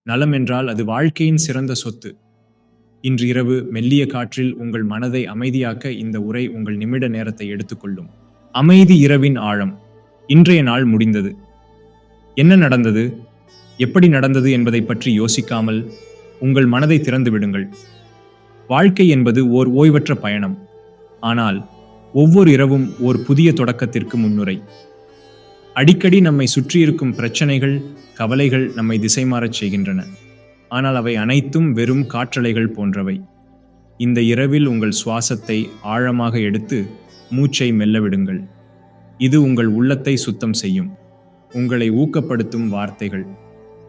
நலம் என்றால் அது வாழ்க்கையின் சிறந்த சொத்து. இன்று இரவு மெல்லிய காற்றில் உங்கள் மனதை அமைதியாக்க இந்த உரை உங்கள் நிமிட நேரத்தை எடுத்துக்கொள்ளும். அமைதி இரவின் ஆழம். இன்றைய நாள் முடிந்தது. என்ன நடந்தது, எப்படி நடந்தது என்பதை பற்றி யோசிக்காமல் உங்கள் மனதை திறந்து விடுங்கள். வாழ்க்கை என்பது ஓர் ஓய்வற்ற பயணம். ஆனால் ஒவ்வொரு இரவும் ஓர் புதிய தொடக்கத்திற்கு முன்னுரை. அடிக்கடி நம்மை சுற்றியிருக்கும் பிரச்சனைகள், கவலைகள் நம்மை திசை மாறச் செய்கின்றன. ஆனால் அவை அனைத்தும் வெறும் காற்றலைகள் போன்றவை. இந்த இரவில் உங்கள் சுவாசத்தை ஆழமாக எடுத்து மூச்சை மெல்ல விடுங்கள். இது உங்கள் உள்ளத்தை சுத்தம் செய்யும். உங்களை ஊக்கப்படுத்தும் வார்த்தைகள்.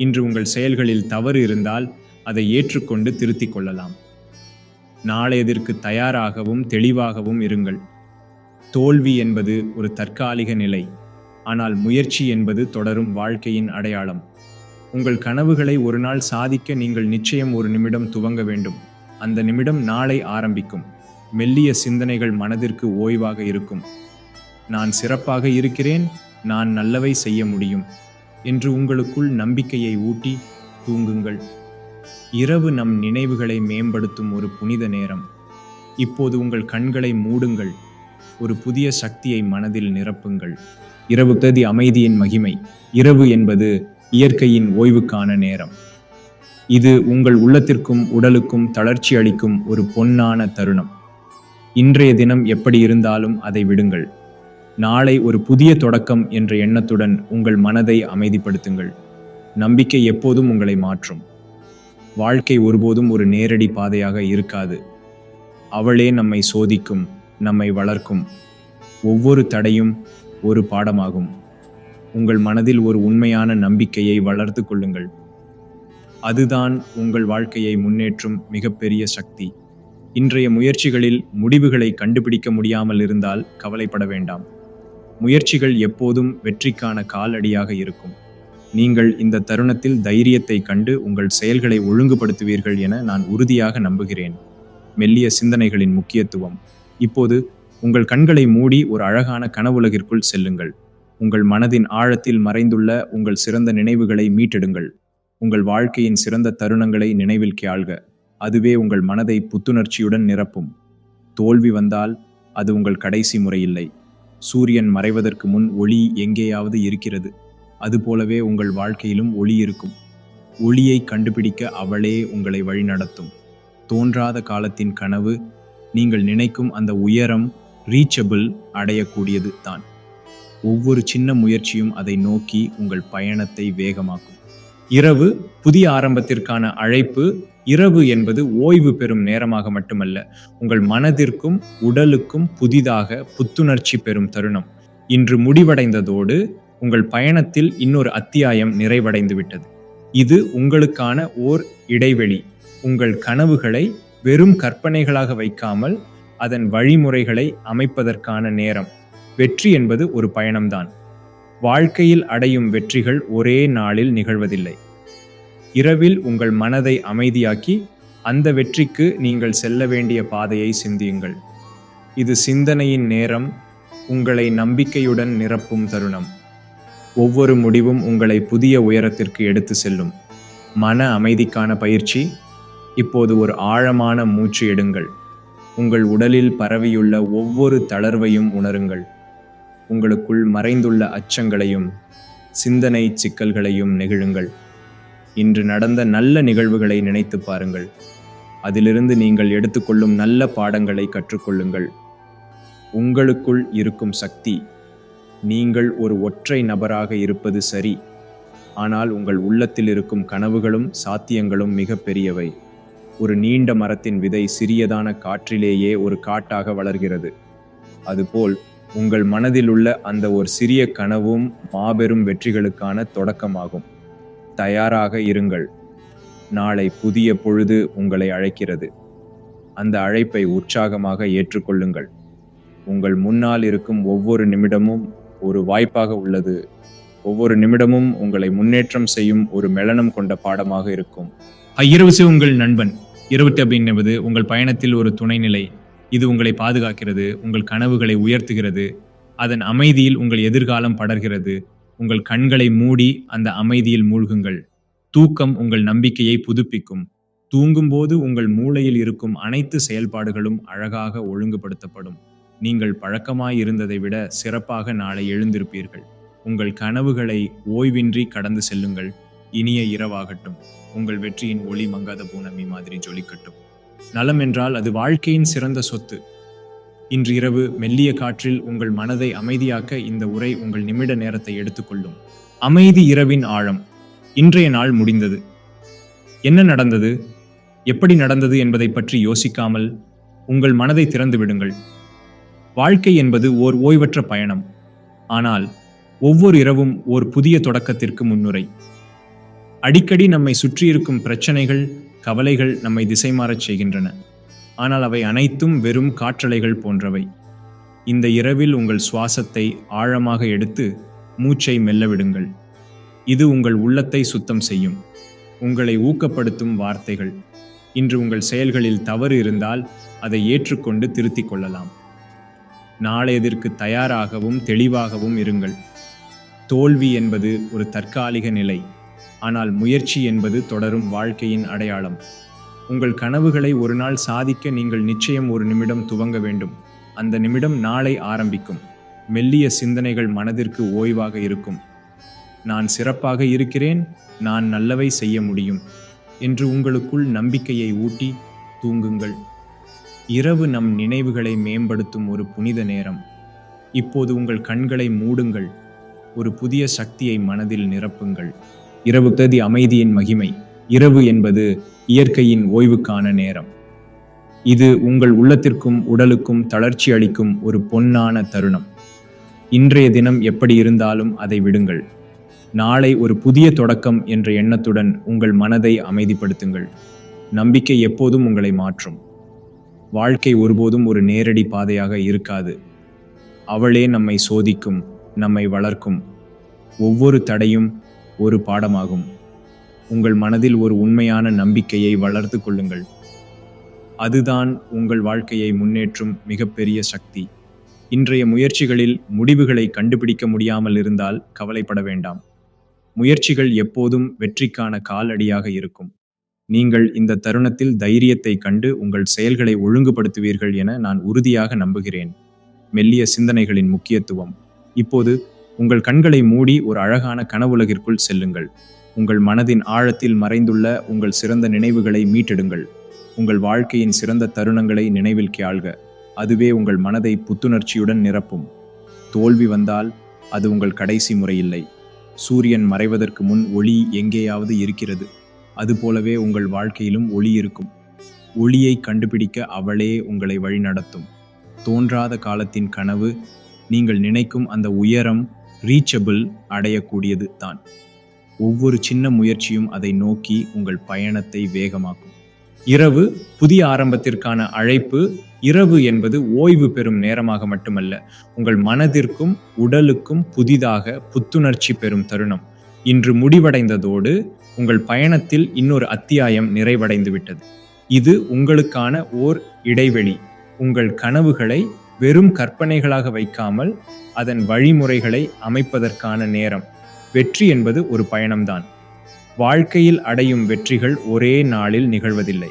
இன்று உங்கள் செயல்களில் தவறு இருந்தால் அதை ஏற்றுக்கொண்டு திருத்திக் கொள்ளலாம். நாளையதற்கு தயாராகவும் தெளிவாகவும் இருங்கள். தோல்வி என்பது ஒரு தற்காலிக நிலை. ஆனால் முயற்சி என்பது தொடரும் வாழ்க்கையின் அடையாளம். உங்கள் கனவுகளை ஒரு நாள் சாதிக்க நீங்கள் நிச்சயம் ஒரு நிமிடம் துவங்க வேண்டும். அந்த நிமிடம் நாளை ஆரம்பிக்கும். மெல்லிய சிந்தனைகள் மனதிற்கு ஓய்வாக இருக்கும். நான் சிறப்பாக இருக்கிறேன், நான் நல்லவை செய்ய முடியும் என்று உங்களுக்குள் நம்பிக்கையை ஊட்டி தூங்குங்கள். இரவு நம் நினைவுகளை மேம்படுத்தும் ஒரு புனித நேரம். இப்போது உங்கள் கண்களை மூடுங்கள். ஒரு புதிய சக்தியை மனதில் நிரப்புங்கள். இரவு தேதி அமைதியின் மகிமை. இரவு என்பது இயற்கையின் ஓய்வுக்கான நேரம். இது உங்கள் உள்ளத்திற்கும் உடலுக்கும் தளர்ச்சி அளிக்கும் ஒரு பொன்னான தருணம். இன்றைய தினம் எப்படி இருந்தாலும் அதை விடுங்கள். நாளை ஒரு புதிய தொடக்கம் என்ற எண்ணத்துடன் உங்கள் மனதை அமைதிப்படுத்துங்கள். நம்பிக்கை எப்போதும் உங்களை மாற்றும். வாழ்க்கை ஒருபோதும் ஒரு நேரடி பாதையாக இருக்காது. அவளே நம்மை சோதிக்கும், நம்மை வளர்க்கும். ஒவ்வொரு தடையும் ஒரு பாடமாகும். உங்கள் மனதில் ஒரு உண்மையான நம்பிக்கையை வளர்த்து கொள்ளுங்கள். அதுதான் உங்கள் வாழ்க்கையை முன்னேற்றும் மிகப்பெரிய சக்தி. இன்றைய முயற்சிகளில் முடிவுகளை கண்டுபிடிக்க முடியாமல் இருந்தால் கவலைப்பட வேண்டாம். முயற்சிகள் எப்போதும் வெற்றிக்கான காலடியாக இருக்கும். நீங்கள் இந்த தருணத்தில் தைரியத்தை கண்டு உங்கள் செயல்களை ஒழுங்குபடுத்துவீர்கள் என நான் உறுதியாக நம்புகிறேன். மெல்லிய சிந்தனைகளின் முக்கியத்துவம். இப்போது உங்கள் கண்களை மூடி ஒரு அழகான கனவுலகிற்குள் செல்லுங்கள். உங்கள் மனதின் ஆழத்தில் மறைந்துள்ள உங்கள் சிறந்த நினைவுகளை மீட்டெடுங்கள். உங்கள் வாழ்க்கையின் சிறந்த தருணங்களை நினைவில் கேள்க. அதுவே உங்கள் மனதை புத்துணர்ச்சியுடன் நிரப்பும். தோல்வி வந்தால் அது உங்கள் கடைசி முறையில்லை. சூரியன் மறைவதற்கு முன் ஒளி எங்கேயாவது இருக்கிறது. அதுபோலவே உங்கள் வாழ்க்கையிலும் ஒளி இருக்கும். ஒளியை கண்டுபிடிக்க அவளே உங்களை வழிநடத்தும். தோன்றாத காலத்தின் கனவு, நீங்கள் நினைக்கும் அந்த உயரம் ரீச்சபிள் அடையக்கூடியது தான். ஒவ்வொரு சின்ன முயற்சியும் அதை நோக்கி உங்கள் பயணத்தை வேகமாக்கும். இரவு புதிய ஆரம்பத்திற்கான அழைப்பு. இரவு என்பது ஓய்வு பெறும் நேரமாக மட்டுமல்ல, உங்கள் மனதிற்கும் உடலுக்கும் புதிதாக புத்துணர்ச்சி பெறும் தருணம். இன்று முடிவடைந்ததோடு உங்கள் பயணத்தில் இன்னொரு அத்தியாயம் நிறைவடைந்து விட்டது. இது உங்களுக்கான ஓர் இடைவெளி. உங்கள் கனவுகளை வெறும் கற்பனைகளாக வைக்காமல் அதன் வழிமுறைகளை அமைப்பதற்கான நேரம். வெற்றி என்பது ஒரு பயணம்தான். வாழ்க்கையில் அடையும் வெற்றிகள் ஒரே நாளில் நிகழ்வதில்லை. இரவில் உங்கள் மனதை அமைதியாக்கி அந்த வெற்றிக்கு நீங்கள் செல்ல வேண்டிய பாதையை சிந்தியுங்கள். இது சிந்தனையின் நேரம், உங்களை நம்பிக்கையுடன் நிரப்பும் தருணம். ஒவ்வொரு முடிவும் உங்களை புதிய உயரத்திற்கு எடுத்து செல்லும். மன அமைதிக்கான பயிற்சி. இப்போது ஒரு ஆழமான மூச்சு எடுங்கள். உங்கள் உடலில் பரவியுள்ள ஒவ்வொரு தளர்வையும் உணருங்கள். உங்களுக்குள் மறைந்துள்ள அச்சங்களையும் சிந்தனை சிக்கல்களையும் நெகிழுங்கள். இன்று நடந்த நல்ல நிகழ்வுகளை நினைத்து பாருங்கள். அதிலிருந்து நீங்கள் எடுத்துக்கொள்ளும் நல்ல பாடங்களை கற்றுக்கொள்ளுங்கள். உங்களுக்குள் இருக்கும் சக்தி. நீங்கள் ஒரு ஒற்றை நபராக இருப்பது சரி, ஆனால் உங்கள் உள்ளத்தில் இருக்கும் கனவுகளும் சாத்தியங்களும் மிக பெரியவை. ஒரு நீண்ட மரத்தின் விதை சிறியதான காற்றிலேயே ஒரு காட்டாக வளர்கிறது. அதுபோல் உங்கள் மனதில் உள்ள அந்த ஒரு சிறிய கனவும் மாபெரும் வெற்றிகளுக்கான தொடக்கமாகும். தயாராக இருங்கள். நாளை புதிய பொழுது உங்களை அழைக்கிறது. அந்த அழைப்பை உற்சாகமாக ஏற்றுக்கொள்ளுங்கள். உங்கள் முன்னால் இருக்கும் ஒவ்வொரு நிமிடமும் ஒரு வாய்ப்பாக உள்ளது. ஒவ்வொரு நிமிடமும் உங்களை முன்னேற்றம் செய்யும் ஒரு மெலனம் கொண்ட பாடமாக இருக்கும். இரவு உங்கள் நண்பன். இரவு என்பது உங்கள் பயணத்தில் ஒரு துணைநிலை. இது உங்களை பாதுகாக்கிறது, உங்கள் கனவுகளை உயர்த்துகிறது. அதன் அமைதியில் உங்கள் எதிர்காலம் படர்கிறது. உங்கள் கண்களை மூடி அந்த அமைதியில் மூழ்குங்கள். தூக்கம் உங்கள் நம்பிக்கையை புதுப்பிக்கும். தூங்கும்போது உங்கள் மூளையில் இருக்கும் அனைத்து செயல்பாடுகளும் அழகாக ஒழுங்குபடுத்தப்படும். நீங்கள் பழக்கமாயிருந்ததை விட சிறப்பாக நாளை எழுந்திருப்பீர்கள். உங்கள் கனவுகளை ஓய்வின்றி கடந்து செல்லுங்கள். இனிய இரவாகட்டும். உங்கள் வெற்றியின் ஒளி மங்காத பூனமி மாதிரி ஜொலிக்கட்டும். நலம் என்றால் அது வாழ்க்கையின் சிறந்த சொத்து. இன்று இரவு மெல்லிய காற்றில் உங்கள் மனதை அமைதியாக்க இந்த உரை உங்கள் நிமிட நேரத்தை எடுத்துக்கொள்ளும். அமைதி இரவின் ஆழம். இன்றைய நாள் முடிந்தது. என்ன நடந்தது, எப்படி நடந்தது என்பதை பற்றி யோசிக்காமல் உங்கள் மனதை திறந்து விடுங்கள். வாழ்க்கை என்பது ஓர் ஓய்வற்ற பயணம். ஆனால் ஒவ்வொரு இரவும் ஓர் புதிய தொடக்கத்திற்கு முன்னுரை. அடிக்கடி நம்மை சுற்றியிருக்கும் பிரச்சனைகள், கவலைகள் நம்மை திசை மாறச் செய்கின்றன. ஆனால் அவை அனைத்தும் வெறும் காற்றலைகள் போன்றவை. இந்த இரவில் உங்கள் சுவாசத்தை ஆழமாக எடுத்து மூச்சை மெல்ல விடுங்கள். இது உங்கள் உள்ளத்தை சுத்தம் செய்யும். உங்களை ஊக்கப்படுத்தும் வார்த்தைகள். இன்று உங்கள் செயல்களில் தவறு இருந்தால் அதை ஏற்றுக்கொண்டு திருத்திக் கொள்ளலாம். நாளையதற்கு தயாராகவும் தெளிவாகவும் இருங்கள். தோல்வி என்பது ஒரு தற்காலிக நிலை. ஆனால் முயற்சி என்பது தொடரும் வாழ்க்கையின் அடையாளம். உங்கள் கனவுகளை ஒரு நாள் சாதிக்க நீங்கள் நிச்சயம் ஒரு நிமிடம் துவங்க வேண்டும். அந்த நிமிடம் நாளை ஆரம்பிக்கும். மெல்லிய சிந்தனைகள் மனதிற்கு ஓய்வாக இருக்கும். நான் சிறப்பாக இருக்கிறேன், நான் நல்லவை செய்ய முடியும் என்று உங்களுக்குள் நம்பிக்கையை ஊட்டி தூங்குங்கள். இரவு நம் நினைவுகளை மேம்படுத்தும் ஒரு புனித நேரம். இப்போது உங்கள் கண்களை மூடுங்கள். ஒரு புதிய சக்தியை மனதில் நிரப்புங்கள். இரவு கதி அமைதியின் மகிமை. இரவு என்பது இயற்கையின் ஓய்வுக்கான நேரம். இது உங்கள் உள்ளத்திற்கும் உடலுக்கும் தளர்ச்சி அளிக்கும் ஒரு பொன்னான தருணம். இன்றைய தினம் எப்படி இருந்தாலும் அதை விடுங்கள். நாளை ஒரு புதிய தொடக்கம் என்ற எண்ணத்துடன் உங்கள் மனதை அமைதிப்படுத்துங்கள். நம்பிக்கை எப்போதும் உங்களை மாற்றும். வாழ்க்கை ஒருபோதும் ஒரு நேரடி பாதையாக இருக்காது. அவளே நம்மை சோதிக்கும், நம்மை வளர்க்கும். ஒவ்வொரு தடையும் ஒரு பாடமாகும். உங்கள் மனதில் ஒரு உண்மையான நம்பிக்கையை வளர்த்து கொள்ளுங்கள். அதுதான் உங்கள் வாழ்க்கையை முன்னேற்றும் மிகப்பெரிய சக்தி. இன்றைய முயற்சிகளில் முடிவுகளை கண்டுபிடிக்க முடியாமல் இருந்தால் கவலைப்பட வேண்டாம். முயற்சிகள் எப்போதும் வெற்றிக்கான காலடியாக இருக்கும். நீங்கள் இந்த தருணத்தில் தைரியத்தை கண்டு உங்கள் செயல்களை ஒழுங்குபடுத்துவீர்கள் என நான் உறுதியாக நம்புகிறேன். மெல்லிய சிந்தனைகளின் முக்கியத்துவம். இப்போது உங்கள் கண்களை மூடி ஒரு அழகான கனவுலகிற்குள் செல்லுங்கள். உங்கள் மனதின் ஆழத்தில் மறைந்துள்ள உங்கள் சிறந்த நினைவுகளை மீட்டெடுங்கள். உங்கள் வாழ்க்கையின் சிறந்த தருணங்களை நினைவில் கேள்க. அதுவே உங்கள் மனதை புத்துணர்ச்சியுடன் நிரப்பும். தோல்வி வந்தால் அது உங்கள் கடைசி முறையில்லை. சூரியன் மறைவதற்கு முன் ஒளி எங்கேயாவது இருக்கிறது. அதுபோலவே உங்கள் வாழ்க்கையிலும் ஒளி இருக்கும். ஒளியை கண்டுபிடிக்க அவளே உங்களை வழிநடத்தும். தோன்றாத காலத்தின் கனவு, நீங்கள் நினைக்கும் அந்த உயரம் ரீச்சபிள் அடையக்கூடியது தான். ஒவ்வொரு சின்ன முயற்சியும் அதை நோக்கி உங்கள் பயணத்தை வேகமாக்கும். இரவு புதிய ஆரம்பத்திற்கான அழைப்பு. இரவு என்பது ஓய்வு பெறும் நேரமாக மட்டுமல்ல, உங்கள் மனதிற்கும் உடலுக்கும் புதிதாக புத்துணர்ச்சி பெறும் தருணம். இன்று முடிவடைந்ததோடு உங்கள் பயணத்தில் இன்னொரு அத்தியாயம் நிறைவடைந்து விட்டது. இது உங்களுக்கான ஓர் இடைவெளி. உங்கள் கனவுகளை வெறும் கற்பனைகளாக வைக்காமல் அதன் வழிமுறைகளை அமைப்பதற்கான நேரம். வெற்றி என்பது ஒரு பயணம்தான். வாழ்க்கையில் அடையும் வெற்றிகள் ஒரே நாளில் நிகழ்வதில்லை.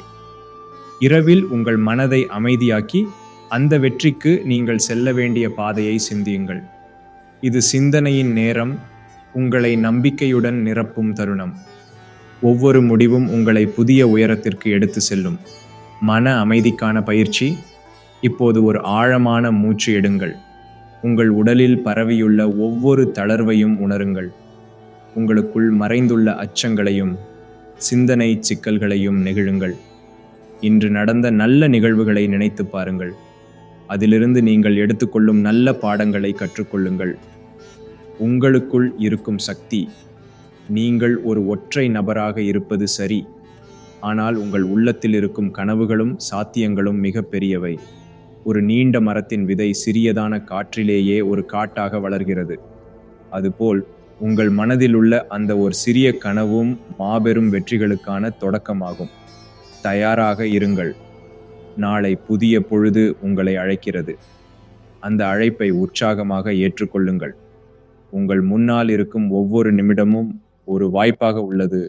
இரவில் உங்கள் மனதை அமைதியாக்கி அந்த வெற்றிக்கு நீங்கள் செல்ல வேண்டிய பாதையை சிந்தியுங்கள். இது சிந்தனையின் நேரம், உங்களை நம்பிக்கையுடன் நிரப்பும் தருணம். ஒவ்வொரு முடிவும் உங்களை புதிய உயரத்திற்கு எடுத்து செல்லும். மன அமைதிக்கான பயிற்சி. இப்போது ஒரு ஆழமான மூச்சு எடுங்கள். உங்கள் உடலில் பரவியுள்ள ஒவ்வொரு தளர்வையும் உணருங்கள். உங்களுக்குள் மறைந்துள்ள அச்சங்களையும் சிந்தனை சிக்கல்களையும் நெகிழுங்கள். இன்று நடந்த நல்ல நிகழ்வுகளை நினைத்து பாருங்கள். அதிலிருந்து நீங்கள் எடுத்துக்கொள்ளும் நல்ல பாடங்களை கற்றுக்கொள்ளுங்கள். உங்களுக்குள் இருக்கும் சக்தி. நீங்கள் ஒரு ஒற்றை நபராக இருப்பது சரி, ஆனால் உங்கள் உள்ளத்தில் இருக்கும் கனவுகளும் சாத்தியங்களும் மிக பெரியவை. ஒரு நீண்ட மரத்தின் விதை சிறியதான காற்றிலேயே ஒரு காட்டாக வளர்கிறது. அதுபோல் உங்கள் மனதில் உள்ள அந்த ஒரு சிறிய கனவும் மாபெரும் வெற்றிகளுக்கான தொடக்கமாகும். தயாராக இருங்கள். நாளை புதிய பொழுது உங்களை அழைக்கிறது. அந்த அழைப்பை உற்சாகமாக ஏற்றுக்கொள்ளுங்கள். உங்கள் முன்னால் இருக்கும் ஒவ்வொரு நிமிடமும் ஒரு வாய்ப்பாக உள்ளது.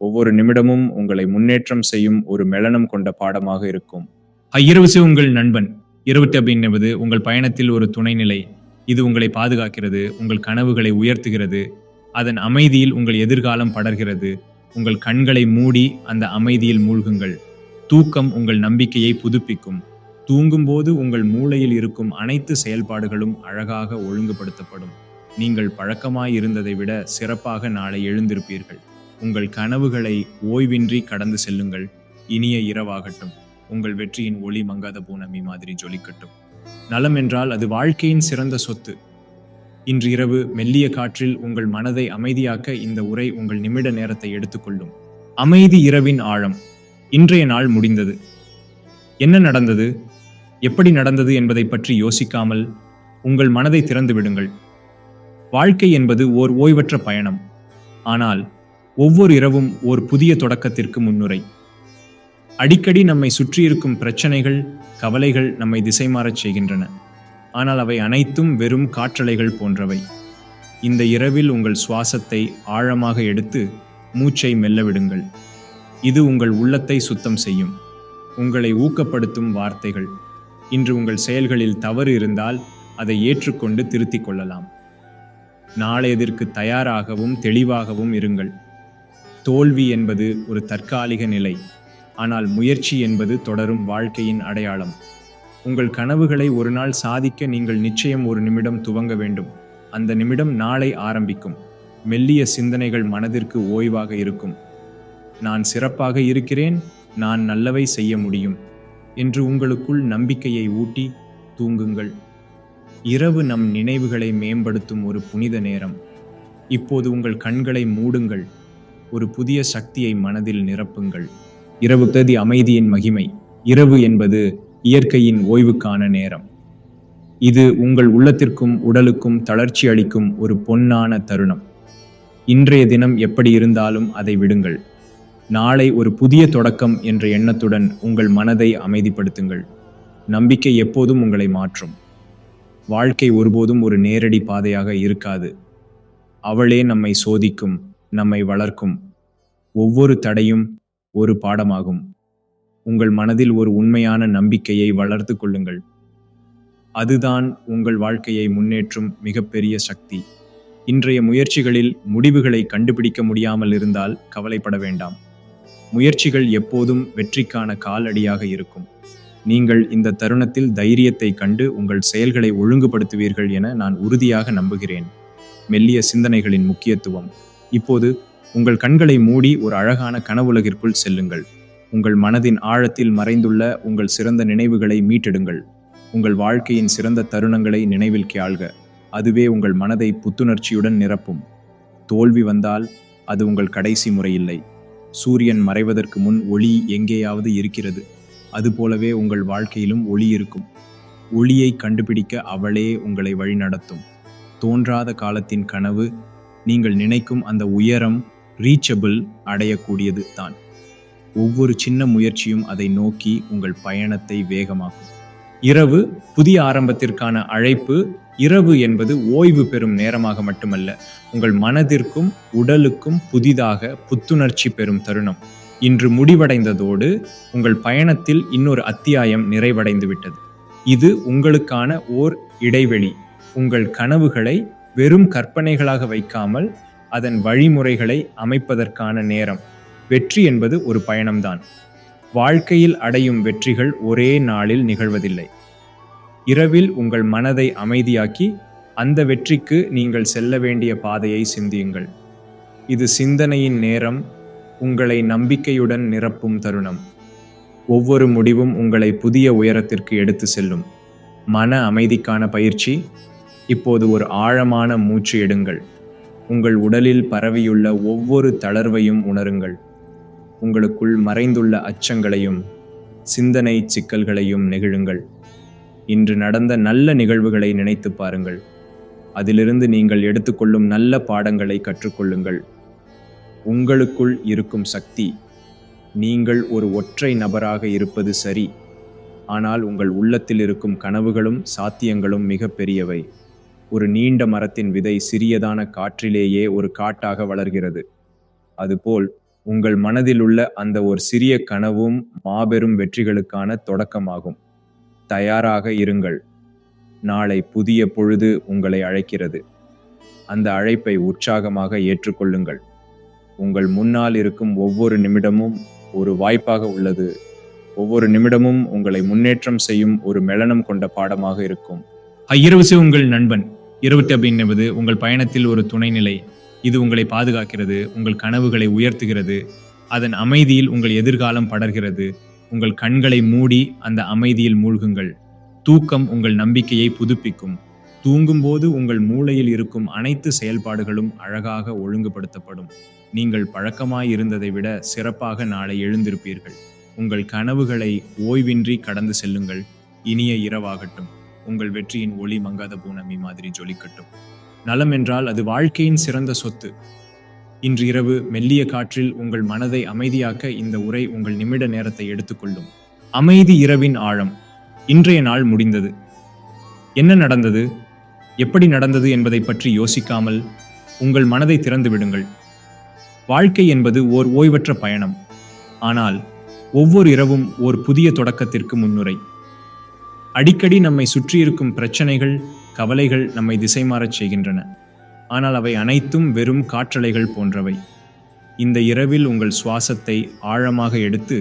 ஒவ்வொரு நிமிடமும் உங்களை முன்னேற்றம் செய்யும் ஒரு மெலனம் கொண்ட பாடமாக இருக்கும். இரவு உங்கள் நண்பன். இரவு என்பது உங்கள் பயணத்தில் ஒரு துணைநிலை. இது உங்களை பாதுகாக்கிறது, உங்கள் கனவுகளை உயர்த்துகிறது, அதன் அமைதியில் உங்கள் எதிர்காலம் படர்கிறது. உங்கள் கண்களை மூடி அந்த அமைதியில் மூழ்குங்கள். தூக்கம் உங்கள் நம்பிக்கையை புதுப்பிக்கும். தூங்கும்போது உங்கள் மூளையில் இருக்கும் அனைத்து செயல்பாடுகளும் அழகாக ஒழுங்குபடுத்தப்படும். நீங்கள் பழக்கமாய் இருந்ததை விட சிறப்பாக நாளை எழுந்திருப்பீர்கள். உங்கள் கனவுகளை ஓய்வின்றி கடந்து செல்லுங்கள். இனிய இரவாகட்டும். உங்கள் வெற்றியின் ஒளி மங்காத பூனமி மாதிரி ஜொலிக்கட்டும். நலம் என்றால் அது வாழ்க்கையின் சிறந்த சொத்து. இன்று இரவு மெல்லிய காற்றில் உங்கள் மனதை அமைதியாக்க இந்த உரை உங்கள் நிமிட நேரத்தை எடுத்துக்கொள்ளும். அமைதி இரவின் ஆழம். இன்றைய நாள் முடிந்தது. என்ன நடந்தது, எப்படி நடந்தது என்பதை பற்றி யோசிக்காமல் உங்கள் மனதை திறந்து விடுங்கள். வாழ்க்கை என்பது ஓர் ஓய்வற்ற பயணம். ஆனால் ஒவ்வொரு இரவும் ஓர் புதிய தொடக்கத்திற்கு முன்னுரை. அடிக்கடி நம்மை சுற்றியிருக்கும் பிரச்சனைகள், கவலைகள் நம்மை திசை மாறச் செய்கின்றன. ஆனால் அவை அனைத்தும் வெறும் காற்றலைகள் போன்றவை. இந்த இரவில் உங்கள் சுவாசத்தை ஆழமாக எடுத்து மூச்சை மெல்ல விடுங்கள். இது உங்கள் உள்ளத்தை சுத்தம் செய்யும். உங்களை ஊக்கப்படுத்தும் வார்த்தைகள். இன்று உங்கள் செயல்களில் தவறு இருந்தால் அதை ஏற்றுக்கொண்டு திருத்திக் கொள்ளலாம். நாளையதற்கு தயாராகவும் தெளிவாகவும் இருங்கள். தோல்வி என்பது ஒரு தற்காலிக நிலை, ஆனால் முயற்சி என்பது தொடரும் வாழ்க்கையின் அடையாளம். உங்கள் கனவுகளை ஒரு நாள் சாதிக்க நீங்கள் நிச்சயம் ஒரு நிமிடம் துவங்க வேண்டும். அந்த நிமிடம் நாளை ஆரம்பிக்கும். மெல்லிய சிந்தனைகள் மனதிற்கு ஓய்வாக இருக்கும். நான் சிறப்பாக இருக்கிறேன், நான் நல்லவை செய்ய முடியும் என்று உங்களுக்குள் நம்பிக்கையை ஊட்டி தூங்குங்கள். இரவு நம் நினைவுகளை மேம்படுத்தும் ஒரு புனித நேரம். இப்போது உங்கள் கண்களை மூடுங்கள். ஒரு புதிய சக்தியை மனதில் நிரப்புங்கள். இரவு தேதி அமைதியின் மகிமை. இரவு என்பது இயற்கையின் ஓய்வுக்கான நேரம். இது உங்கள் உள்ளத்திற்கும் உடலுக்கும் தளர்ச்சி அளிக்கும் ஒரு பொன்னான தருணம். இன்றைய தினம் எப்படி இருந்தாலும் அதை விடுங்கள். நாளை ஒரு புதிய தொடக்கம் என்ற எண்ணத்துடன் உங்கள் மனதை அமைதிப்படுத்துங்கள். நம்பிக்கை எப்போதும் உங்களை மாற்றும். வாழ்க்கை ஒருபோதும் ஒரு நேரடி பாதையாக இருக்காது. அவளே நம்மை சோதிக்கும், நம்மை வளர்க்கும். ஒவ்வொரு தடையும் ஒரு பாடமாகும். உங்கள் மனதில் ஒரு உண்மையான நம்பிக்கையை வளர்த்து கொள்ளுங்கள். அதுதான் உங்கள் வாழ்க்கையை முன்னேற்றும் மிகப்பெரிய சக்தி. இன்றைய முயற்சிகளில் முடிவுகளை கண்டுபிடிக்க முடியாமல் இருந்தால் கவலைப்பட வேண்டாம். முயற்சிகள் எப்போதும் வெற்றிக்கான காலடியாக இருக்கும். நீங்கள் இந்த தருணத்தில் தைரியத்தை கண்டு உங்கள் செயல்களை ஒழுங்குபடுத்துவீர்கள் என நான் உறுதியாக நம்புகிறேன். மெல்லிய சிந்தனைகளின் முக்கியத்துவம். இப்போது உங்கள் கண்களை மூடி ஒரு அழகான கனவுலகிற்குள் செல்லுங்கள். உங்கள் மனதின் ஆழத்தில் மறைந்துள்ள உங்கள் சிறந்த நினைவுகளை மீட்டெடுங்கள். உங்கள் வாழ்க்கையின் சிறந்த தருணங்களை நினைவில் கேள்க. அதுவே உங்கள் மனதை புத்துணர்ச்சியுடன் நிரப்பும். தோல்வி வந்தால் அது உங்கள் கடைசி முறையில்லை. சூரியன் மறைவதற்கு முன் ஒளி எங்கேயாவது இருக்கிறது. அதுபோலவே உங்கள் வாழ்க்கையிலும் ஒளி இருக்கும். ஒளியை கண்டுபிடிக்க அவளே உங்களை வழிநடத்தும். தோன்றாத காலத்தின் கனவு, நீங்கள் நினைக்கும் அந்த உயரம் ரீச்சபிள் அடையக்கூடியது தான். ஒவ்வொரு சின்ன முயற்சியும் அதை நோக்கி உங்கள் பயணத்தை வேகமாக்கும். இரவு புதிய ஆரம்பத்திற்கான அழைப்பு. இரவு என்பது ஓய்வு பெறும் நேரமாக மட்டுமல்ல, உங்கள் மனதிற்கும் உடலுக்கும் புதிதாக புத்துணர்ச்சி பெறும் தருணம். இன்று முடிவடைந்ததோடு உங்கள் பயணத்தில் இன்னொரு அத்தியாயம் நிறைவடைந்து விட்டது. இது உங்களுக்கான ஓர் இடைவெளி. உங்கள் கனவுகளை வெறும் கற்பனைகளாக வைக்காமல் அதன் வழிமுறைகளை அமைப்பதற்கான நேரம். வெற்றி என்பது ஒரு பயணம்தான். வாழ்க்கையில் அடையும் வெற்றிகள் ஒரே நாளில் நிகழ்வதில்லை. இரவில் உங்கள் மனதை அமைதியாக்கி அந்த வெற்றிக்கு நீங்கள் செல்ல வேண்டிய பாதையை சிந்தியுங்கள். இது சிந்தனையின் நேரம், உங்களை நம்பிக்கையுடன் நிரப்பும் தருணம். ஒவ்வொரு முடிவும் உங்களை புதிய உயரத்திற்கு எடுத்து செல்லும். மன அமைதிக்கான பயிற்சி. இப்போது ஒரு ஆழமான மூச்சு எடுங்கள். உங்கள் உடலில் பரவியுள்ள ஒவ்வொரு தளர்வையும் உணருங்கள். உங்களுக்குள் மறைந்துள்ள அச்சங்களையும் சிந்தனை சிக்கல்களையும் நெகிழுங்கள். இன்று நடந்த நல்ல நிகழ்வுகளை நினைத்து பாருங்கள். அதிலிருந்து நீங்கள் எடுத்துக்கொள்ளும் நல்ல பாடங்களை கற்றுக்கொள்ளுங்கள். உங்களுக்குள் இருக்கும் சக்தி. நீங்கள் ஒரு ஒற்றை நபராக இருப்பது சரி, ஆனால் உங்கள் உள்ளத்தில் இருக்கும் கனவுகளும் சாத்தியங்களும் மிக பெரியவை. ஒரு நீண்ட மரத்தின் விதை சிறியதான காற்றிலேயே ஒரு காட்டாக வளர்கிறது. அதுபோல் உங்கள் மனதில் உள்ள அந்த ஒரு சிறிய கனவும் மாபெரும் வெற்றிகளுக்கான தொடக்கமாகும். தயாராக இருங்கள். நாளை புதிய பொழுது உங்களை அழைக்கிறது. அந்த அழைப்பை உற்சாகமாக ஏற்றுக்கொள்ளுங்கள். உங்கள் முன்னால் இருக்கும் ஒவ்வொரு நிமிடமும் ஒரு வாய்ப்பாக உள்ளது. ஒவ்வொரு நிமிடமும் உங்களை முன்னேற்றம் செய்யும் ஒரு மெலனம் கொண்ட பாடமாக இருக்கும். இரவு உங்கள் நண்பன். இரவு என்பது உங்கள் பயணத்தில் ஒரு துணைநிலை. இது உங்களை பாதுகாக்கிறது, உங்கள் கனவுகளை உயர்த்துகிறது. அதன் அமைதியில் உங்கள் எதிர்காலம் படர்கிறது. உங்கள் கண்களை மூடி அந்த அமைதியில் மூழ்குங்கள். தூக்கம் உங்கள் நம்பிக்கையை புதுப்பிக்கும். தூங்கும்போது உங்கள் மூளையில் இருக்கும் அனைத்து செயல்பாடுகளும் அழகாக ஒழுங்குபடுத்தப்படும். நீங்கள் பழக்கமாயிருந்ததை விட சிறப்பாக நாளை எழுந்திருப்பீர்கள். உங்கள் கனவுகளை ஓய்வின்றி கடந்து செல்லுங்கள். இனிய இரவாகட்டும். உங்கள் வெற்றியின் ஒளி மங்காத பூனமி மாதிரி ஜொலிக்கட்டும். நலம் என்றால் அது வாழ்க்கையின் சிறந்த சொத்து. இன்று இரவு மெல்லிய காற்றில் உங்கள் மனதை அமைதியாக்க இந்த உரை உங்கள் நிமிட நேரத்தை எடுத்துக்கொள்ளும். அமைதி இரவின் ஆழம். இன்றைய நாள் முடிந்தது. என்ன நடந்தது, எப்படி நடந்தது என்பதை பற்றி யோசிக்காமல் உங்கள் மனதை திறந்து விடுங்கள். வாழ்க்கை என்பது ஓர் ஓய்வற்ற பயணம். ஆனால் ஒவ்வொரு இரவும் ஓர் புதிய தொடக்கத்திற்கு முன்னுரை. அடிக்கடி நம்மை சுற்றியிருக்கும் பிரச்சனைகள், கவலைகள் நம்மை திசை மாறச் செய்கின்றன. ஆனால் அவை அனைத்தும் வெறும் காற்றலைகள் போன்றவை. இந்த இரவில் உங்கள் சுவாசத்தை ஆழமாக எடுத்து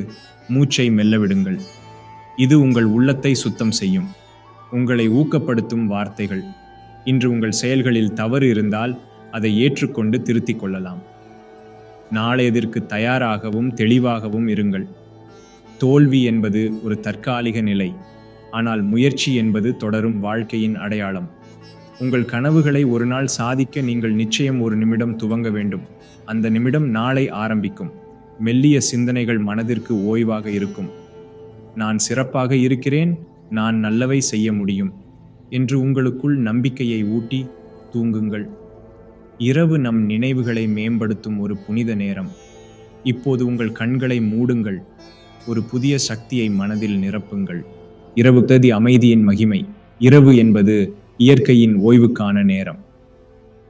மூச்சை மெல்ல விடுங்கள். இது உங்கள் உள்ளத்தை சுத்தம் செய்யும். உங்களை ஊக்கப்படுத்தும் வார்த்தைகள். இன்று உங்கள் செயல்களில் தவறு இருந்தால் அதை ஏற்றுக்கொண்டு திருத்திக் கொள்ளலாம். நாளையதற்கு தயாராகவும் தெளிவாகவும் இருங்கள். தோல்வி என்பது ஒரு தற்காலிக நிலை. ஆனால் முயற்சி என்பது தொடரும் வாழ்க்கையின் அடையாளம். உங்கள் கனவுகளை ஒரு நாள் சாதிக்க நீங்கள் நிச்சயம் ஒரு நிமிடம் துவங்க வேண்டும். அந்த நிமிடம் நாளை ஆரம்பிக்கும். மெல்லிய சிந்தனைகள் மனதிற்கு ஓய்வாக இருக்கும். நான் சிறப்பாக இருக்கிறேன், நான் நல்லவை செய்ய முடியும் என்று உங்களுக்குள் நம்பிக்கையை ஊட்டி தூங்குங்கள். இரவு நம் நினைவுகளை மேம்படுத்தும் ஒரு புனித நேரம். இப்போது உங்கள் கண்களை மூடுங்கள். ஒரு புதிய சக்தியை மனதில் நிரப்புங்கள். இரவு அமைதியின் மகிமை. இரவு என்பது இயற்கையின் ஓய்வுக்கான நேரம்.